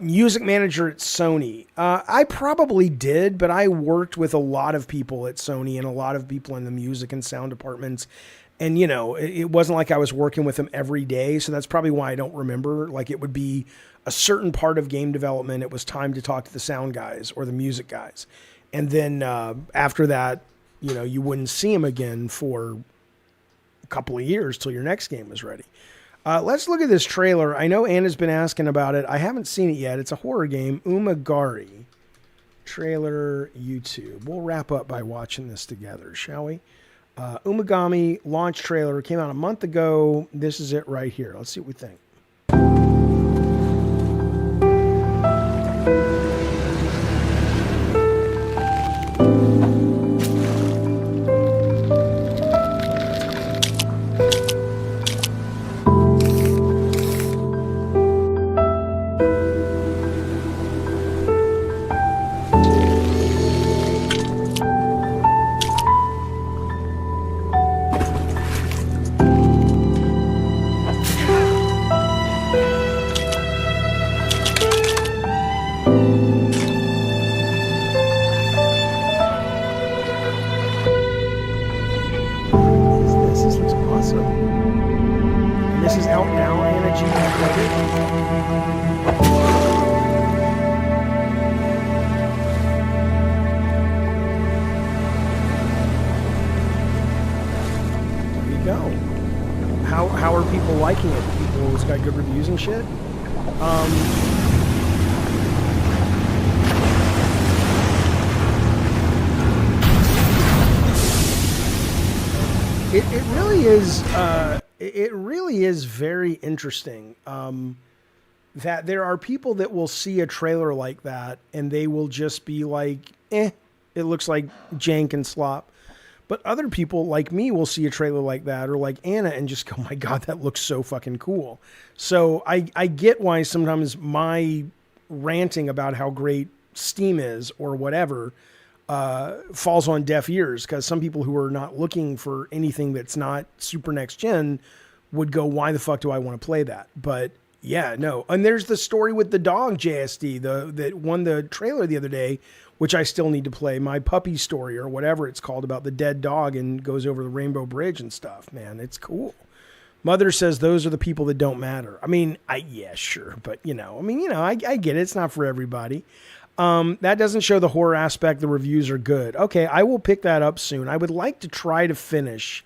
B: music manager at Sony. I probably did, but I worked with a lot of people at Sony and a lot of people in the music and sound departments. And, it wasn't like I was working with them every day. So that's probably why I don't remember. Like, it would be a certain part of game development. It was time to talk to the sound guys or the music guys. And then after that, you wouldn't see them again for a couple of years till your next game was ready. Let's look at this trailer. I know Anna's been asking about it. I haven't seen it yet. It's a horror game, Umagari. Trailer, YouTube. We'll wrap up by watching this together, shall we? Umagami launch trailer came out a month ago. This is it right here. Let's see what we think. How are people liking it? It's got good reviews and shit. It really is. it really is very interesting that there are people that will see a trailer like that and they will just be like, it looks like jank and slop. But other people like me will see a trailer like that or like Anna and just go, my God, that looks so fucking cool. So I get why sometimes my ranting about how great Steam is or whatever falls on deaf ears, because some people who are not looking for anything that's not super next gen would go, why the fuck do I want to play that? But yeah, no. And there's the story with the dog, JSD, that won the trailer the other day, which I still need to play, My Puppy Story or whatever it's called, about the dead dog and goes over the Rainbow Bridge and stuff. Man, it's cool. Mother says those are the people that don't matter. I mean, yeah, sure. But, I get it. It's not for everybody. That doesn't show the horror aspect. The reviews are good. Okay, I will pick that up soon. I would like to try to finish.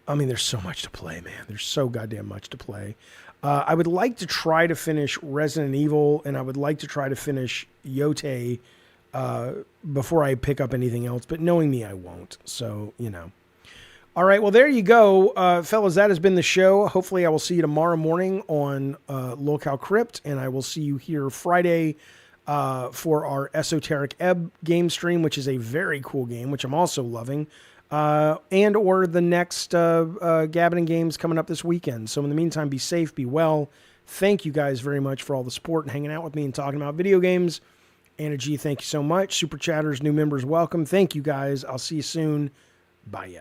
B: I mean, there's so much to play, man. There's so goddamn much to play. I would like to try to finish Resident Evil, and I would like to try to finish Yote before I pick up anything else. But knowing me, I won't. So, All right, well, there you go. Fellas, that has been the show. Hopefully, I will see you tomorrow morning on Locale Crypt, and I will see you here Friday for our Esoteric Ebb game stream, which is a very cool game, which I'm also loving, and or the next Gabbin and Games coming up this weekend. So in the meantime, be safe, be well. Thank you guys very much for all the support and hanging out with me and talking about video games. Anna G, thank you so much. Super Chatters, new members, welcome. Thank you guys. I'll see you soon. Bye.